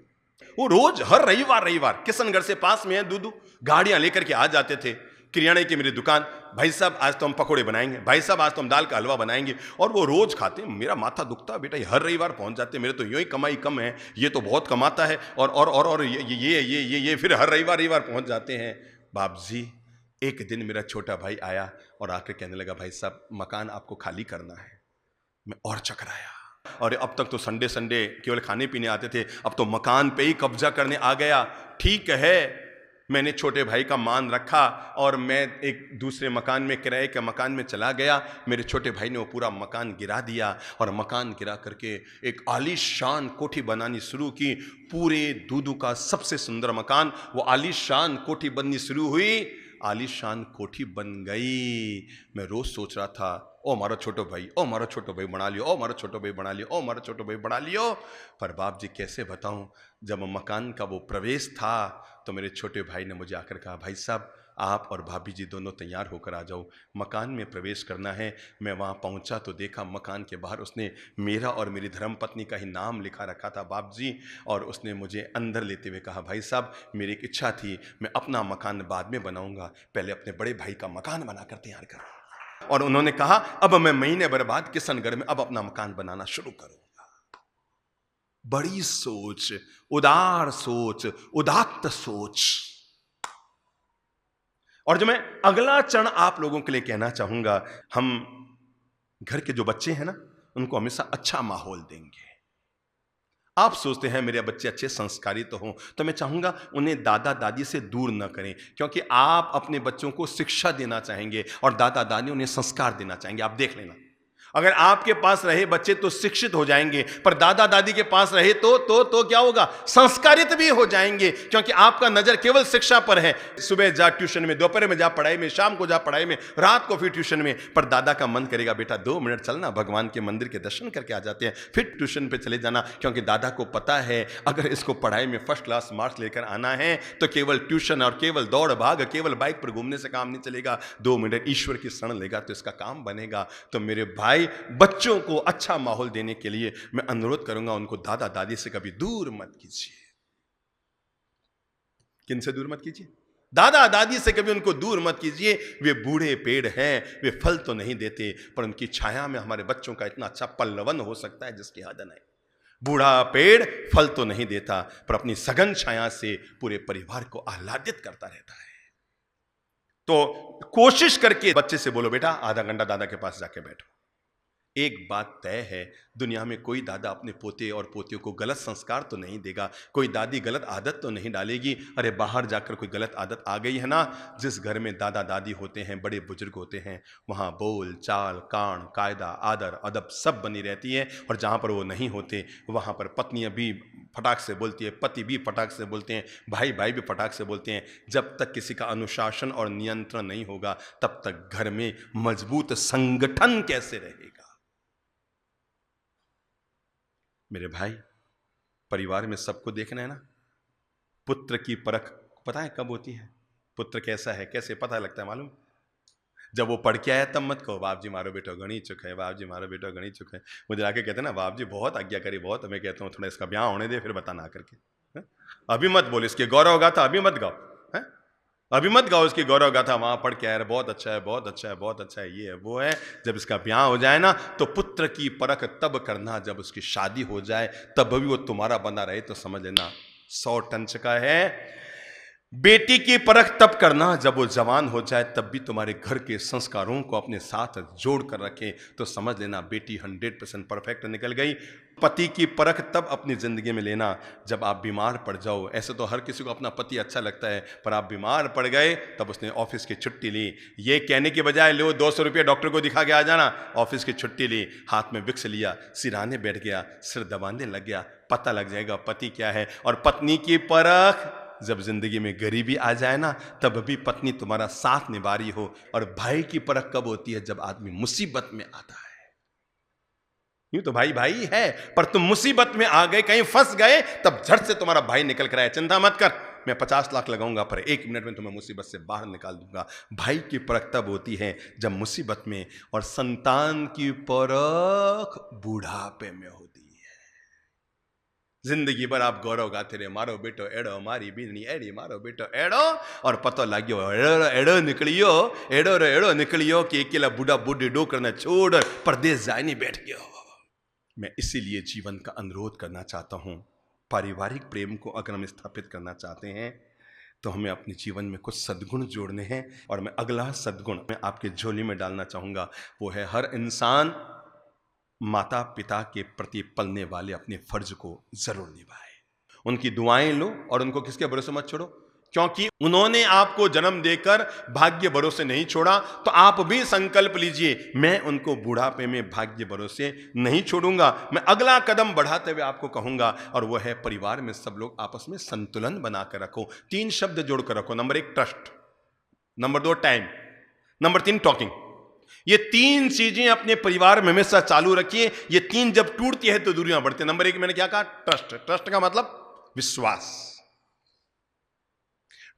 वो रोज हर रविवार किशनगढ़ से पास में है दूदू, गाड़ियां लेकर के आ जाते थे किराने की मेरी दुकान। भाई साहब आज तो हम पकोड़े बनाएंगे, भाई साहब आज तो हम दाल का हलवा बनाएंगे, और वो रोज खाते। मेरा माथा दुखता, बेटा ये हर रविवार पहुंच जाते, मेरे तो यूं ही कमाई कम है, ये तो बहुत कमाता है, और ये फिर हर रविवार पहुंच जाते हैं। बाप जी एक दिन मेरा छोटा भाई आया और आकर कहने लगा भाई साहब मकान आपको खाली करना है। मैं और चकराया, और अब तक तो संडे संडे केवल खाने पीने आते थे, अब तो मकान पे ही कब्जा करने आ गया। ठीक है, मैंने छोटे भाई का मान रखा और मैं एक दूसरे मकान में, किराए के मकान में चला गया। मेरे छोटे भाई ने वो पूरा मकान गिरा दिया और मकान गिरा करके एक आलीशान कोठी बनानी शुरू की। पूरे दूदू का सबसे सुंदर मकान, वो आलीशान कोठी बननी शुरू हुई, आलीशान कोठी बन गई। मैं रोज सोच रहा था, ओ मारो छोटो भाई, ओ मारो छोटो भाई बना लियो, ओ मारो छोटो भाई बना लियो, ओ मारो छोटो भाई बना लियो। पर बाप जी कैसे बताऊं, जब मकान का वो प्रवेश था तो मेरे छोटे भाई ने मुझे आकर कहा, भाई साहब आप और भाभी जी दोनों तैयार होकर आ जाओ, मकान में प्रवेश करना है। मैं वहाँ पहुँचा तो देखा मकान के बाहर उसने मेरा और मेरी धर्मपत्नी का ही नाम लिखा रखा था बाप जी, और उसने मुझे अंदर लेते हुए कहा, भाई साहब मेरी एक इच्छा थी, मैं अपना मकान बाद में बनाऊंगा, पहले अपने बड़े भाई का मकान बनाकर तैयार करूँ। और उन्होंने कहा अब मैं महीने भर बाद किशनगढ़ में अब अपना मकान बनाना शुरू करूंगा। बड़ी सोच, उदार सोच, उदात्त सोच। और जो मैं अगला चरण आप लोगों के लिए कहना चाहूंगा, हम घर के जो बच्चे हैं ना, उनको हमेशा अच्छा माहौल देंगे। आप सोचते हैं मेरे बच्चे अच्छे संस्कारी तो हों, तो मैं चाहूंगा उन्हें दादा दादी से दूर न करें, क्योंकि आप अपने बच्चों को शिक्षा देना चाहेंगे और दादा दादी उन्हें संस्कार देना चाहेंगे। आप देख लेना, अगर आपके पास रहे बच्चे तो शिक्षित हो जाएंगे, पर दादा दादी के पास रहे तो क्या होगा, संस्कारित भी हो जाएंगे, क्योंकि आपका नजर केवल शिक्षा पर है। सुबह जा ट्यूशन में, दोपहर में जा पढ़ाई में, शाम को जा पढ़ाई में, रात को फिर ट्यूशन में। पर दादा का मन करेगा बेटा 2 मिनट चलना, भगवान के मंदिर के दर्शन करके आ जाते हैं, फिर ट्यूशन पे चले जाना, क्योंकि दादा को पता है अगर इसको पढ़ाई में फर्स्ट क्लास मार्क्स लेकर आना है तो केवल ट्यूशन और केवल दौड़ भाग, केवल बाइक पर घूमने से काम नहीं चलेगा, 2 मिनट ईश्वर की शरण लेगा तो इसका काम बनेगा। तो मेरे भाई, बच्चों को अच्छा माहौल देने के लिए मैं अनुरोध करूंगा, उनको दादा दादी से कभी दूर मत कीजिए। किन से दूर मत कीजिए? दादा दादी से कभी उनको दूर मत कीजिए। वे बूढ़े पेड़ हैं, वे फल तो नहीं देते, पर उनकी छाया में हमारे बच्चों का इतना अच्छा पल्लवन हो सकता है जिसकी हद नहीं। बूढ़ा पेड़ फल तो नहीं देता, पर अपनी सघन छाया से पूरे परिवार को आह्लादित करता रहता है। तो कोशिश करके बच्चे से बोलो, बेटा आधा घंटा दादा के पास जाके बैठो। एक बात तय है, दुनिया में कोई दादा अपने पोते और पोतियों को गलत संस्कार तो नहीं देगा, कोई दादी गलत आदत तो नहीं डालेगी। अरे बाहर जाकर कोई गलत आदत आ गई है ना, जिस घर में दादा दादी होते हैं, बड़े बुजुर्ग होते हैं, वहाँ बोल चाल, कान, कायदा, आदर, अदब सब बनी रहती है। और जहाँ पर वो नहीं होते, वहाँ पर पत्नियाँ भी फटाक से बोलती है, पति भी फटाक से बोलते हैं, भाई भाई भी फटाक से बोलते हैं। जब तक किसी का अनुशासन और नियंत्रण नहीं होगा, तब तक घर में मजबूत संगठन कैसे रहेगा? मेरे भाई, परिवार में सबको देखना है ना। पुत्र की परख पता है कब होती है? पुत्र कैसा है, कैसे पता लगता है मालूम? जब वो पढ़ के आया तब मत कहो बाप जी मारो बेटो गणित चुक है, बाप जी मारो बेटो गणित चुक है। मुझे आके कहते हैं ना, बाप जी बहुत आज्ञा करी बहुत, मैं कहता हूँ थोड़ा इसका ब्याह होने दे फिर बताना आकर के। अभी मत बोल, इसके गौरव गाथा अभी मत गाओ, अभी मत गाओ इसकी गौरव गाथा, वहां पढ़ के आया बहुत अच्छा है, बहुत अच्छा है, बहुत अच्छा है, ये है वो है। जब इसका ब्याह हो जाए ना, तो पुत्र की परख तब करना जब उसकी शादी हो जाए, तब भी वो तुम्हारा बना रहे तो समझ लेना 100 टन का है। बेटी की परख तब करना जब वो जवान हो जाए, तब भी तुम्हारे घर के संस्कारों को अपने साथ जोड़ कर रखे तो समझ लेना बेटी 100% परफेक्ट निकल गई। पति की परख तब अपनी जिंदगी में लेना जब आप बीमार पड़ जाओ। ऐसे तो हर किसी को अपना पति अच्छा लगता है, पर आप बीमार पड़ गए तब उसने ऑफिस की छुट्टी ली। ये कहने के बजाय लो 200 रुपये डॉक्टर को दिखा के आ जाना, ऑफिस की छुट्टी ली, हाथ में विक्स लिया, सिराने बैठ गया, सिर दबाने लग गया, पता लग जाएगा पति क्या है। और पत्नी की परख जब जिंदगी में गरीबी आ जाए ना, तब भी पत्नी तुम्हारा साथ निभा रही हो। और भाई की परख कब होती है? जब आदमी मुसीबत में आता है। यूं तो भाई भाई है, पर तुम मुसीबत में आ गए, कहीं फंस गए, तब झट से तुम्हारा भाई निकल कर आया, चिंता मत कर मैं 50 लाख लगाऊंगा, पर 1 मिनट में तुम्हें मुसीबत से बाहर निकाल दूंगा। भाई की परख तब होती है जब मुसीबत में। और संतान की परख बुढ़ापे में होती है। जिंदगी भर आप गौरव गाते रहे, मारो बेटो एड़ो मारी बीनी एड़ी, मारो बेटो एड़ो, और पतो लाग्यो एड़ो एड़ो निकलियो, एड़ो रो एड़ो निकलियो कि अकेला बूढ़ा बूढ़ी डोकर न छोड़ परदेश जाए नहीं बैठ गयो। मैं इसीलिए जीवन का अनुरोध करना चाहता हूं, पारिवारिक प्रेम को अगर हम स्थापित करना चाहते हैं तो हमें अपने जीवन में कुछ सद्गुण जोड़ने हैं। और मैं अगला सद्गुण मैं आपके झोली में डालना चाहूंगा, वो है हर इंसान माता पिता के प्रति पलने वाले अपने फर्ज को जरूर निभाए। उनकी दुआएं लो और उनको किसके भरोसे मत छोड़ो, क्योंकि उन्होंने आपको जन्म देकर भाग्य भरोसे नहीं छोड़ा। तो आप भी संकल्प लीजिए, मैं उनको बुढ़ापे में भाग्य भरोसे नहीं छोड़ूंगा। मैं अगला कदम बढ़ाते हुए आपको कहूंगा, और वह है परिवार में सब लोग आपस में संतुलन बनाकर रखो। 3 शब्द जोड़कर रखो। Number 1 trust, number 2 time, number 3 talking. ये 3 चीजें अपने परिवार में हमेशा चालू रखिए। ये 3 जब टूटती है तो दूरियां बढ़ती है। नंबर 1 मैंने क्या कहा? ट्रस्ट। ट्रस्ट का मतलब विश्वास।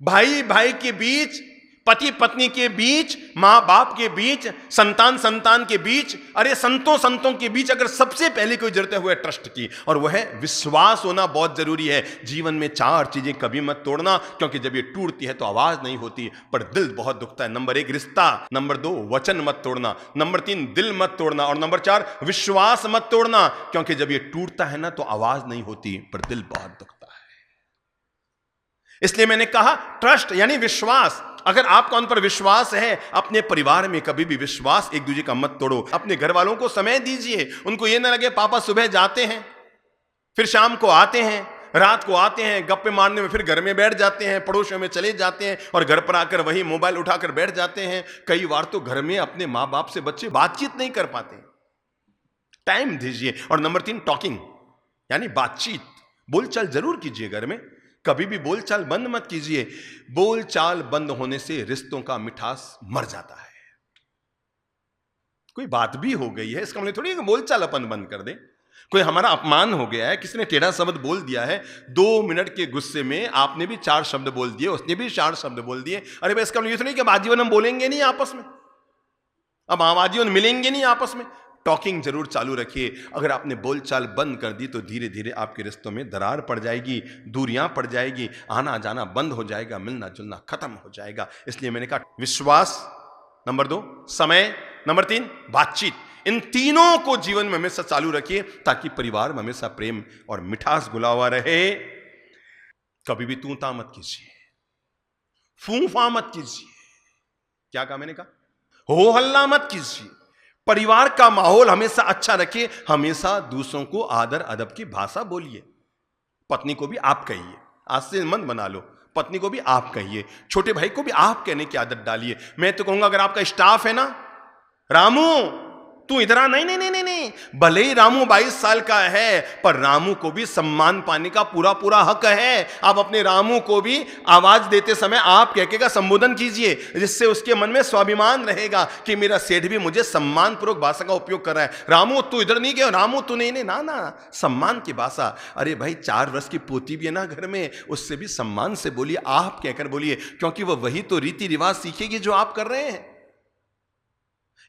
भाई भाई के बीच, पति पत्नी के बीच, मां बाप के बीच, संतान संतान के बीच, अरे संतों संतों के बीच अगर सबसे पहले कोई जरूरत है वो है ट्रस्ट की, और वह है विश्वास होना बहुत जरूरी है। जीवन में 4 चीजें कभी मत तोड़ना, क्योंकि जब ये टूटती है तो आवाज नहीं होती पर दिल बहुत दुखता है। नंबर 1 रिश्ता, नंबर 2 वचन मत तोड़ना, नंबर 3 दिल मत तोड़ना, और नंबर 4 विश्वास मत तोड़ना, क्योंकि जब ये टूटता है ना तो आवाज नहीं होती पर दिल बहुत दुखता है। इसलिए मैंने कहा ट्रस्ट यानी विश्वास। अगर आपको उन पर विश्वास है, अपने परिवार में कभी भी विश्वास एक दूसरे का मत तोड़ो। अपने घर वालों को समय दीजिए, उनको यह ना लगे पापा सुबह जाते हैं फिर शाम को आते हैं, रात को आते हैं, गप्पे मारने में फिर घर में बैठ जाते हैं, पड़ोसियों में चले जाते हैं और घर पर आकर वही मोबाइल उठाकर बैठ जाते हैं। कई बार तो घर में अपने माँ बाप से बच्चे बातचीत नहीं कर पाते। टाइम दीजिए। और नंबर 3 टॉकिंग यानी बातचीत, बोलचाल जरूर कीजिए। घर में कभी भी बोलचाल बंद मत कीजिए। बोलचाल बंद होने से रिश्तों का मिठास मर जाता है। कोई बात भी हो गई है इसका मतलब थोड़ी है बोलचाल अपन बंद कर दे। कोई हमारा अपमान हो गया है, किसी ने टेढ़ा शब्द बोल दिया है, 2 मिनट के गुस्से में आपने भी 4 शब्द बोल दिए, उसने भी 4 शब्द बोल दिए। अरे भाई इसका मतलब ये तो नहीं कि अब आजीवन हम बोलेंगे नहीं आपस में, अब हम आजीवन मिलेंगे नहीं आपस में। टॉकिंग जरूर चालू रखिए। अगर आपने बोलचाल बंद कर दी तो धीरे धीरे आपके रिश्तों में दरार पड़ जाएगी, दूरियां पड़ जाएगी, आना जाना बंद हो जाएगा, मिलना जुलना खत्म हो जाएगा। इसलिए मैंने कहा विश्वास, नंबर 2 समय, नंबर 3 बातचीत। इन तीनों को जीवन में हमेशा चालू रखिए ताकि परिवार में हमेशा प्रेम और मिठास घुला हुआ रहे। कभी भी तू ता मत कीजिए, फूफा मत कीजिए। क्या कहा मैंने? कहा हो हल्ला मत कीजिए। परिवार का माहौल हमेशा अच्छा रखिए। हमेशा दूसरों को आदर अदब की भाषा बोलिए। पत्नी को भी आप कहिए, आज से मन बना लो, पत्नी को भी आप कहिए, छोटे भाई को भी आप कहने की आदत डालिए। मैं तो कहूंगा अगर आपका स्टाफ है ना, रामू तू इधर आ, नहीं नहीं नहीं नहीं, भले ही रामू 22 साल का है पर रामू को भी सम्मान पाने का पूरा पूरा हक है। आप अपने रामू को भी आवाज देते समय आप कह के संबोधन कीजिए, जिससे उसके मन में स्वाभिमान रहेगा कि मेरा सेठ भी मुझे सम्मान पूर्वक भाषा का उपयोग कर रहा है। रामू तू इधर नहीं गया, रामू तू नहीं, ना ना, सम्मान की भाषा। अरे भाई 4 वर्ष की पोती भी है ना घर में, उससे भी सम्मान से बोलिए, आप कहकर बोलिए, क्योंकि वह वही तो रीति रिवाज सीखेगी जो आप कर रहे हैं।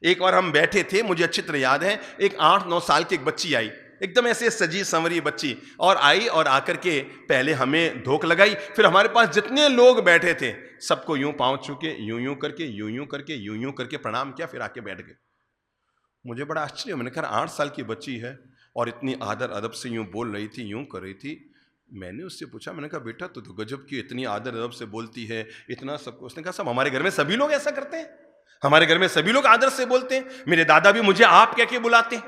एक बार हम बैठे थे, मुझे अच्छी तरह याद है, एक 8-9 साल की एक बच्ची आई, एकदम ऐसे सजी संवरी बच्ची, और आई और आकर के पहले हमें धोख लगाई। फिर हमारे पास जितने लोग बैठे थे सबको यूं पांव छू के यूं यूं करके यूं यूं करके यूं यूं करके प्रणाम किया, फिर आके बैठ गए। मुझे बड़ा आश्चर्य, मैंने कहा 8 साल की बच्ची है और इतनी आदर अदब से यूं बोल रही थी, यूं कर रही थी। मैंने उससे पूछा, मैंने कहा बेटा तू तो गजब की इतनी आदर अदब से बोलती है, इतना सबको। उसने कहा सब हमारे घर में सभी लोग ऐसा करते हैं, हमारे घर में सभी लोग आदर से बोलते हैं। मेरे दादा भी मुझे आप कह के बुलाते हैं।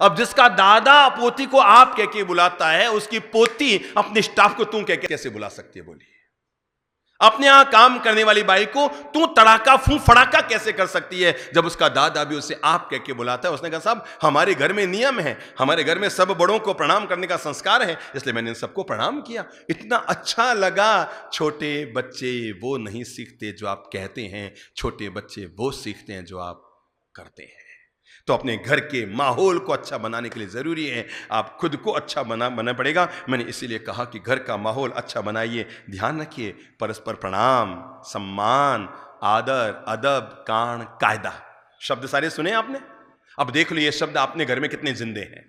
अब जिसका दादा पोती को आप कह के बुलाता है, उसकी पोती अपने स्टाफ को तू कह के कैसे बुला सकती है? बोलिए। अपने यहां काम करने वाली बाई को तू तड़ाका फू फड़ाका कैसे कर सकती है जब उसका दादा भी उसे आप कह के बुलाता है? उसने कहा साहब हमारे घर में नियम है, हमारे घर में सब बड़ों को प्रणाम करने का संस्कार है, इसलिए मैंने इन सबको प्रणाम किया। इतना अच्छा लगा। छोटे बच्चे वो नहीं सीखते जो आप कहते हैं, छोटे बच्चे वो सीखते हैं जो आप करते हैं। तो अपने घर के माहौल को अच्छा बनाने के लिए जरूरी है आप खुद को अच्छा बनाना पड़ेगा। मैंने इसीलिए कहा कि घर का माहौल अच्छा बनाइए। ध्यान रखिए, परस्पर प्रणाम, सम्मान, आदर, अदब, कान, कायदा, शब्द सारे सुने आपने। अब देख लो ये शब्द अपने घर में कितने जिंदे हैं।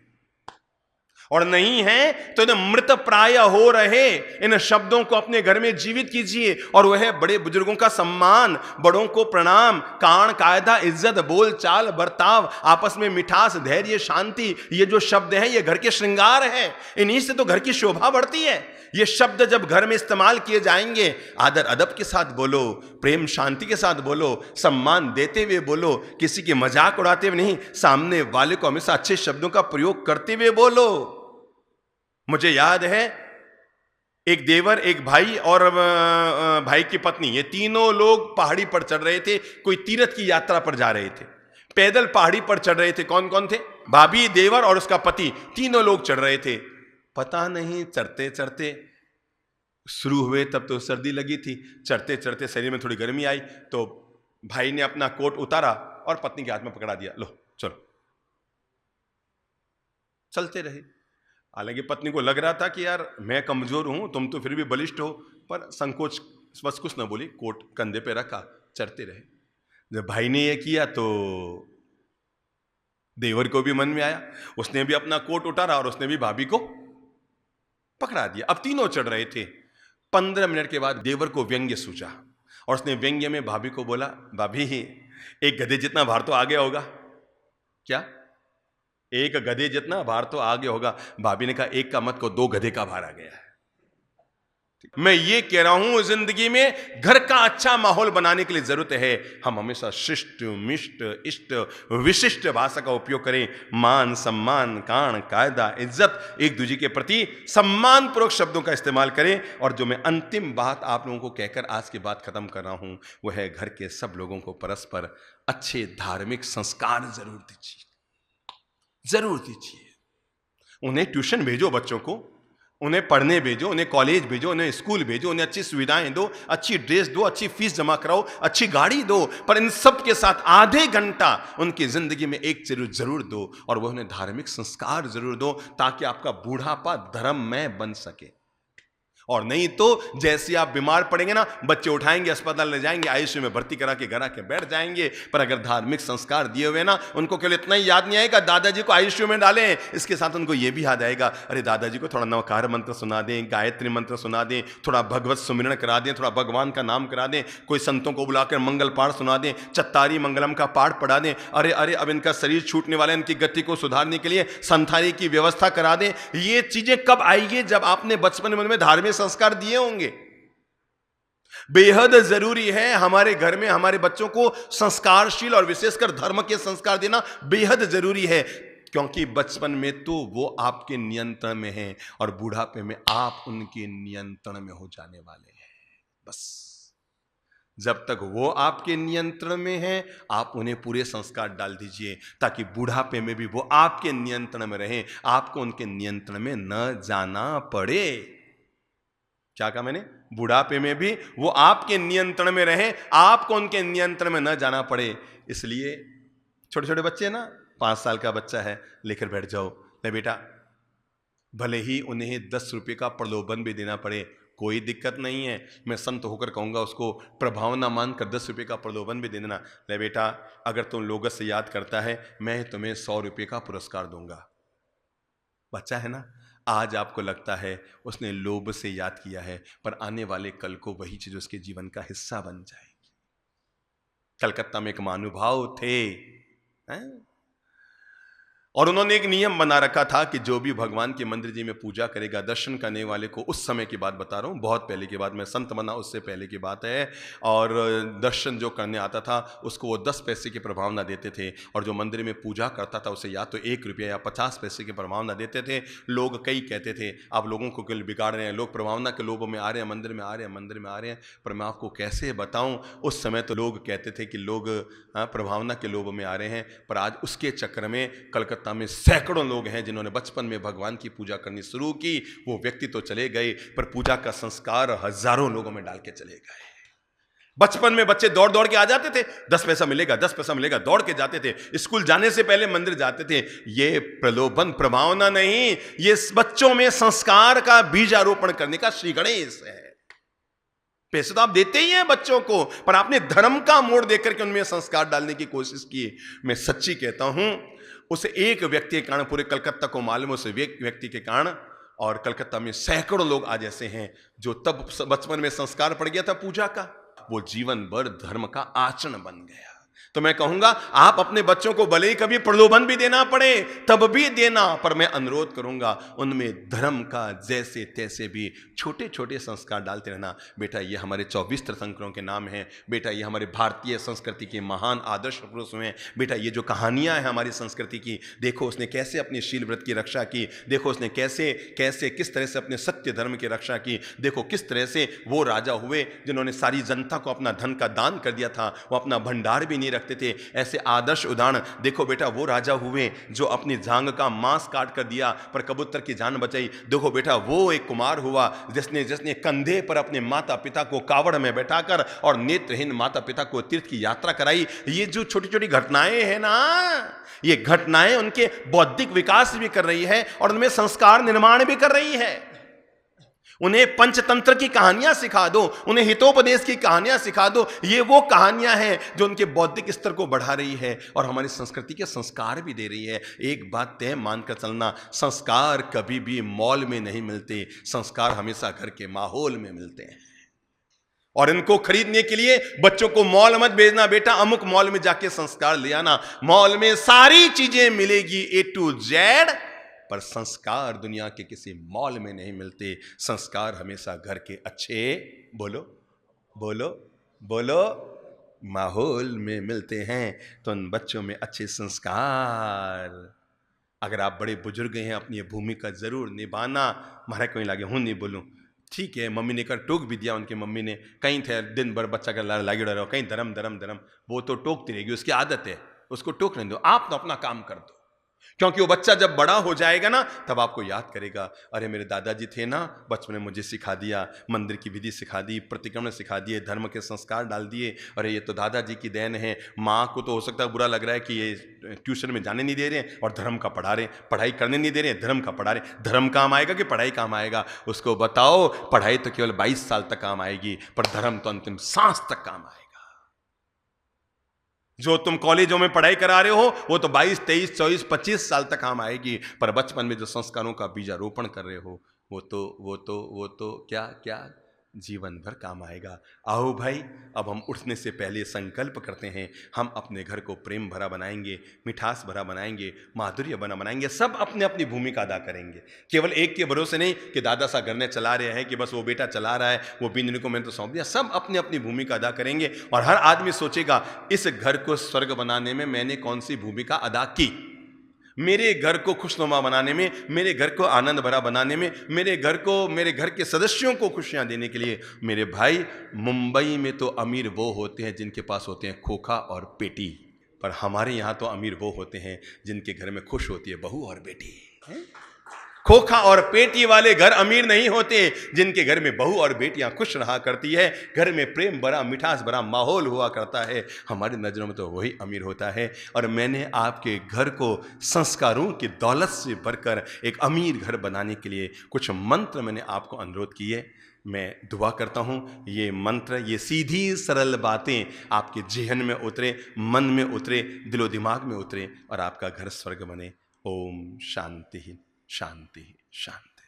और नहीं है तो इन मृत प्राय हो रहे इन शब्दों को अपने घर में जीवित कीजिए। और वह बड़े बुजुर्गों का सम्मान, बड़ों को प्रणाम, कान कायदा, इज्जत, बोल चाल, बर्ताव, आपस में मिठास, धैर्य, शांति, ये जो शब्द हैं ये घर के श्रृंगार हैं। इन्हीं से तो घर की शोभा बढ़ती है। ये शब्द जब घर में इस्तेमाल किए जाएंगे, आदर अदब के साथ बोलो, प्रेम शांति के साथ बोलो, सम्मान देते हुए बोलो, किसी की मजाक उड़ाते हुए नहीं, सामने वाले को हमेशा अच्छे शब्दों का प्रयोग करते हुए बोलो। मुझे याद है एक देवर, एक भाई और भाई की पत्नी, ये तीनों लोग पहाड़ी पर चढ़ रहे थे, कोई तीर्थ की यात्रा पर जा रहे थे, पैदल पहाड़ी पर चढ़ रहे थे। कौन कौन थे? भाभी, देवर और उसका पति, तीनों लोग चढ़ रहे थे। पता नहीं चढ़ते चढ़ते शुरू हुए तब तो सर्दी लगी थी, चढ़ते चढ़ते शरीर में थोड़ी गर्मी आई, तो भाई ने अपना कोट उतारा और पत्नी के हाथ में पकड़ा दिया, लो चलो। चलते रहे। हालांकि पत्नी को लग रहा था कि यार मैं कमजोर हूं, तुम तो फिर भी बलिष्ठ हो, पर संकोच बस कुछ ना बोली, कोट कंधे पे रखा, चढ़ते रहे। जब भाई ने यह किया तो देवर को भी मन में आया, उसने भी अपना कोट उतारा और उसने भी भाभी को पकड़ा दिया। अब तीनों चढ़ रहे थे। 15 मिनट के बाद देवर को व्यंग्य सूझा और उसने व्यंग्य में भाभी को बोला, भाभी एक गधे जितना भार तो आ गया होगा। क्या? एक गधे जितना भार तो आ गया होगा। भाभी ने कहा, एक का मत को, 2 गधे का भार आ गया है। मैं ये कह रहा हूं, जिंदगी में घर का अच्छा माहौल बनाने के लिए जरूरत है हम हमेशा शिष्ट, मिष्ट, इष्ट, विशिष्ट भाषा का उपयोग करें। मान सम्मान, कान कायदा, इज्जत, एक दूसरे के प्रति सम्मान पूर्वक शब्दों का इस्तेमाल करें। और जो मैं अंतिम बात आप लोगों को कहकर आज की बात खत्म कर रहा हूं, वह है घर के सब लोगों को परस्पर अच्छे धार्मिक संस्कार जरूर दीजिए, जरूर दीजिए। उन्हें ट्यूशन भेजो, बच्चों को उन्हें पढ़ने भेजो, उन्हें कॉलेज भेजो, उन्हें स्कूल भेजो, उन्हें अच्छी सुविधाएं दो, अच्छी ड्रेस दो, अच्छी फीस जमा कराओ, अच्छी गाड़ी दो, पर इन सब के साथ आधे घंटा उनकी जिंदगी में एक जरूर दो, और वह उन्हें धार्मिक संस्कार जरूर दो, ताकि आपका बूढ़ापा धर्ममय बन सके। और नहीं तो जैसे आप बीमार पड़ेंगे ना, बच्चे उठाएंगे, अस्पताल ले जाएंगे, आईसीयू में भर्ती करा के घर आके बैठ जाएंगे। पर अगर धार्मिक संस्कार दिए हुए ना, उनको केवल इतना ही याद नहीं आएगा दादाजी को आईसीयू में डालें, इसके साथ उनको यह भी याद आएगा, अरे दादाजी को थोड़ा नवकार मंत्र सुना दें, गायत्री मंत्र सुना दें, थोड़ा भगवत सुमिरन करा दें, थोड़ा भगवान का नाम करा दें, कोई संतों को बुलाकर मंगल पाठ सुना दें, चत्तारी मंगलम का पाठ पढ़ा दें। अरे अरे अब इनका शरीर छूटने वाला है, इनकी गति को सुधारने के लिए संथारी की व्यवस्था करा दें। ये चीजें कब आएगी? जब आपने बचपन में धार्मिक संस्कार दिए होंगे। बेहद जरूरी है हमारे घर में हमारे बच्चों को संस्कारशील और विशेषकर धर्म के संस्कार देना बेहद जरूरी है, क्योंकि बचपन में तो वो आपके नियंत्रण में हैं और बुढ़ापे में आप उनके नियंत्रण में हो जाने वाले हैं। बस जब तक वो आपके नियंत्रण में हैं, आप उन्हें पूरे संस्कार डाल दीजिए, ताकि बुढ़ापे में भी वो आपके नियंत्रण में रहें, आपको उनके नियंत्रण में न जाना पड़े। क्या कहा मैंने? बुढ़ापे में भी वो आपके नियंत्रण में रहे, आपको उनके नियंत्रण में न जाना पड़े। इसलिए छोटे छोटे बच्चे ना, 5 साल का बच्चा है, लेकर बैठ जाओ, ले बेटा, भले ही उन्हें 10 रुपये का प्रलोभन भी देना पड़े, कोई दिक्कत नहीं है। मैं संत होकर कहूंगा उसको, प्रभावना मानकर 10 रुपये का प्रलोभन भी दे देना। ले बेटा, अगर तुम लोगों से याद करता है, मैं तुम्हें 100 रुपये का पुरस्कार दूंगा। बच्चा है ना, आज आपको लगता है उसने लोभ से याद किया है, पर आने वाले कल को वही चीज उसके जीवन का हिस्सा बन जाएगी। कलकत्ता में एक महानुभाव थे, और उन्होंने एक नियम बना रखा था कि जो भी भगवान के मंदिर जी में पूजा करेगा, दर्शन करने वाले को, उस समय की बात बता रहा हूँ, बहुत पहले की बात, मैं संत बना उससे पहले की बात है, और दर्शन जो करने आता था उसको वो 10 पैसे की प्रभावना देते थे, और जो मंदिर में पूजा करता था उसे या तो 1 रुपया या 50 पैसे की प्रभावना देते थे। लोग कई कहते थे आप लोगों को केवल बिगाड़ रहे हैं, लोग प्रभावना के लोभ में आ रहे हैं, मंदिर में आ रहे हैं, मंदिर में आ रहे हैं। पर मैं आपको कैसे बताऊँ, उस समय तो लोग कहते थे कि लोग प्रभावना के लोभ में आ रहे हैं, पर आज उसके चक्कर में कलकत्ता में सैकड़ों लोग हैं जिन्होंने बचपन में भगवान की पूजा करनी शुरू की। वो व्यक्ति तो चले गए, पर पूजा का संस्कार हजारों लोगों में डाल के चले गए। बचपन में बच्चे दौड़ दौड़ के आ जाते थे, 10 पैसा मिलेगा, 10 पैसा मिलेगा, दौड़ के जाते थे, स्कूल जाने से पहले मंदिर जाते थे। ये प्रलोभन, प्रभावना नहीं, ये बच्चों में संस्कार का बीजारोपण करने का श्री गणेश है। पैसे तो आप देते ही हैं बच्चों को, पर आपने धर्म का मोड़ देकर के उनमें संस्कार डालने की कोशिश की। मैं सच्ची कहता हूं, उस एक व्यक्ति के कारण पूरे कलकत्ता को मालूम, उस व्यक्ति के कारण। और कलकत्ता में सैकड़ों लोग आज ऐसे हैं जो तब बचपन में संस्कार पड़ गया था पूजा का, वो जीवन भर धर्म का आचरण बन गया। तो मैं कहूंगा आप अपने बच्चों को भले ही कभी प्रलोभन भी देना पड़े तब भी देना, पर मैं अनुरोध करूंगा उनमें धर्म का जैसे तैसे भी छोटे छोटे संस्कार डालते रहना। बेटा ये हमारे 24 तीर्थंकरों के नाम हैं, बेटा ये हमारे भारतीय संस्कृति के महान आदर्श पुरुष हैं, बेटा ये जो कहानियां हैं हमारी संस्कृति की, देखो उसने कैसे अपने शील व्रत की रक्षा की, देखो उसने कैसे कैसे किस तरह से अपने सत्य धर्म की रक्षा की, देखो किस तरह से वो राजा हुए जिन्होंने सारी जनता को अपना धन का दान कर दिया था, वो अपना भंडार भी नहीं रखते थे। ऐसे आदर्श उदाहरण देखो बेटा वो राजा हुए जो अपनी जांग का मांस काट कर दिया पर कबूतर की जान बचाई। देखो बेटा वो एक कुमार हुआ जिसने कंधे पर अपने माता पिता को कावड़ में बैठाकर और नेत्रहीन माता पिता को तीर्थ की यात्रा कराई। ये जो छोटी छोटी घटनाएं हैं ना, ये घटनाएं उनके बौद्धिक विकास भी कर रही है और उनमें संस्कार निर्माण भी कर रही है। उन्हें पंचतंत्र की कहानियां सिखा दो, उन्हें हितोपदेश की कहानियां सिखा दो, ये वो कहानियां हैं जो उनके बौद्धिक स्तर को बढ़ा रही है और हमारी संस्कृति के संस्कार भी दे रही है। एक बात तय मानकर चलना, संस्कार कभी भी मॉल में नहीं मिलते, संस्कार हमेशा घर के माहौल में मिलते हैं। और इनको खरीदने के लिए बच्चों को मॉल मत भेजना, बेटा अमुक मॉल में जाके संस्कार ले आना। मॉल में सारी चीजें मिलेगी A to Z, पर संस्कार दुनिया के किसी मॉल में नहीं मिलते। संस्कार हमेशा घर के अच्छे बोलो बोलो बोलो माहौल में मिलते हैं। तो उन बच्चों में अच्छे संस्कार, अगर आप बड़े बुजुर्ग हैं अपनी भूमिका जरूर निभाना। महाराज कोई लागे हूं नहीं बोलूं, ठीक है मम्मी ने कर टोक भी दिया, उनकी मम्मी ने कहीं थे दिन भर बच्चा का लागे रहो, कहीं धर्म धर्म धर्म, वो तो टोकती रहेगी, उसकी आदत है, उसको टोकने दो। आप तो अपना काम कर दो, क्योंकि वो बच्चा जब बड़ा हो जाएगा ना तब आपको याद करेगा, अरे मेरे दादाजी थे ना बचपन में मुझे सिखा दिया, मंदिर की विधि सिखा दी, प्रतिक्रमण सिखा दिए, धर्म के संस्कार डाल दिए, अरे ये तो दादाजी की देन है। माँ को तो हो सकता है बुरा लग रहा है कि ये ट्यूशन में जाने नहीं दे रहे और धर्म का पढ़ा रहे, पढ़ाई करने नहीं दे रहे, धर्म का पढ़ा रहे। धर्म काम आएगा कि पढ़ाई काम आएगा? उसको बताओ पढ़ाई तो केवल 22 साल तक काम आएगी, पर धर्म तो अंतिम सांस तक काम आएगा। जो तुम कॉलेजों में पढ़ाई करा रहे हो वो तो 22, 23, 24, 25 साल तक काम आएगी, पर बचपन में जो संस्कारों का बीजारोपण कर रहे हो वो तो क्या क्या जीवन भर काम आएगा। आओ भाई, अब हम उठने से पहले संकल्प करते हैं, हम अपने घर को प्रेम भरा बनाएंगे, मिठास भरा बनाएंगे, माधुर्य बना बनाएंगे। सब अपने अपनी भूमिका अदा करेंगे, केवल एक के भरोसे नहीं कि दादा सा घर ने चला रहे हैं, कि बस वो बेटा चला रहा है, वो बिंदु को मैंने तो सौंप दिया। सब अपनी अपनी भूमिका अदा करेंगे और हर आदमी सोचेगा इस घर को स्वर्ग बनाने में मैंने कौन सी भूमिका अदा की। मेरे घर को खुशनुमा बनाने में, मेरे घर को आनंद भरा बनाने में, मेरे घर के सदस्यों को खुशियां देने के लिए। मेरे भाई, मुंबई में तो अमीर वो होते हैं जिनके पास होते हैं खोखा और पेटी, पर हमारे यहाँ तो अमीर वो होते हैं जिनके घर में खुश होती है बहू और बेटी। खोखा और पेटी वाले घर अमीर नहीं होते, जिनके घर में बहू और बेटियां खुश रहा करती है, घर में प्रेम भरा मिठास भरा माहौल हुआ करता है। हमारी नज़रों में तो वही अमीर होता है। और मैंने आपके घर को संस्कारों की दौलत से भरकर एक अमीर घर बनाने के लिए कुछ मंत्र मैंने आपको अनुरोध किए। मैं दुआ करता हूँ ये मंत्र, ये सीधी सरल बातें आपके जेहन में उतरे, मन में उतरे, दिलो दिमाग में उतरे और आपका घर स्वर्ग बने। ओम शांति शांति शांति।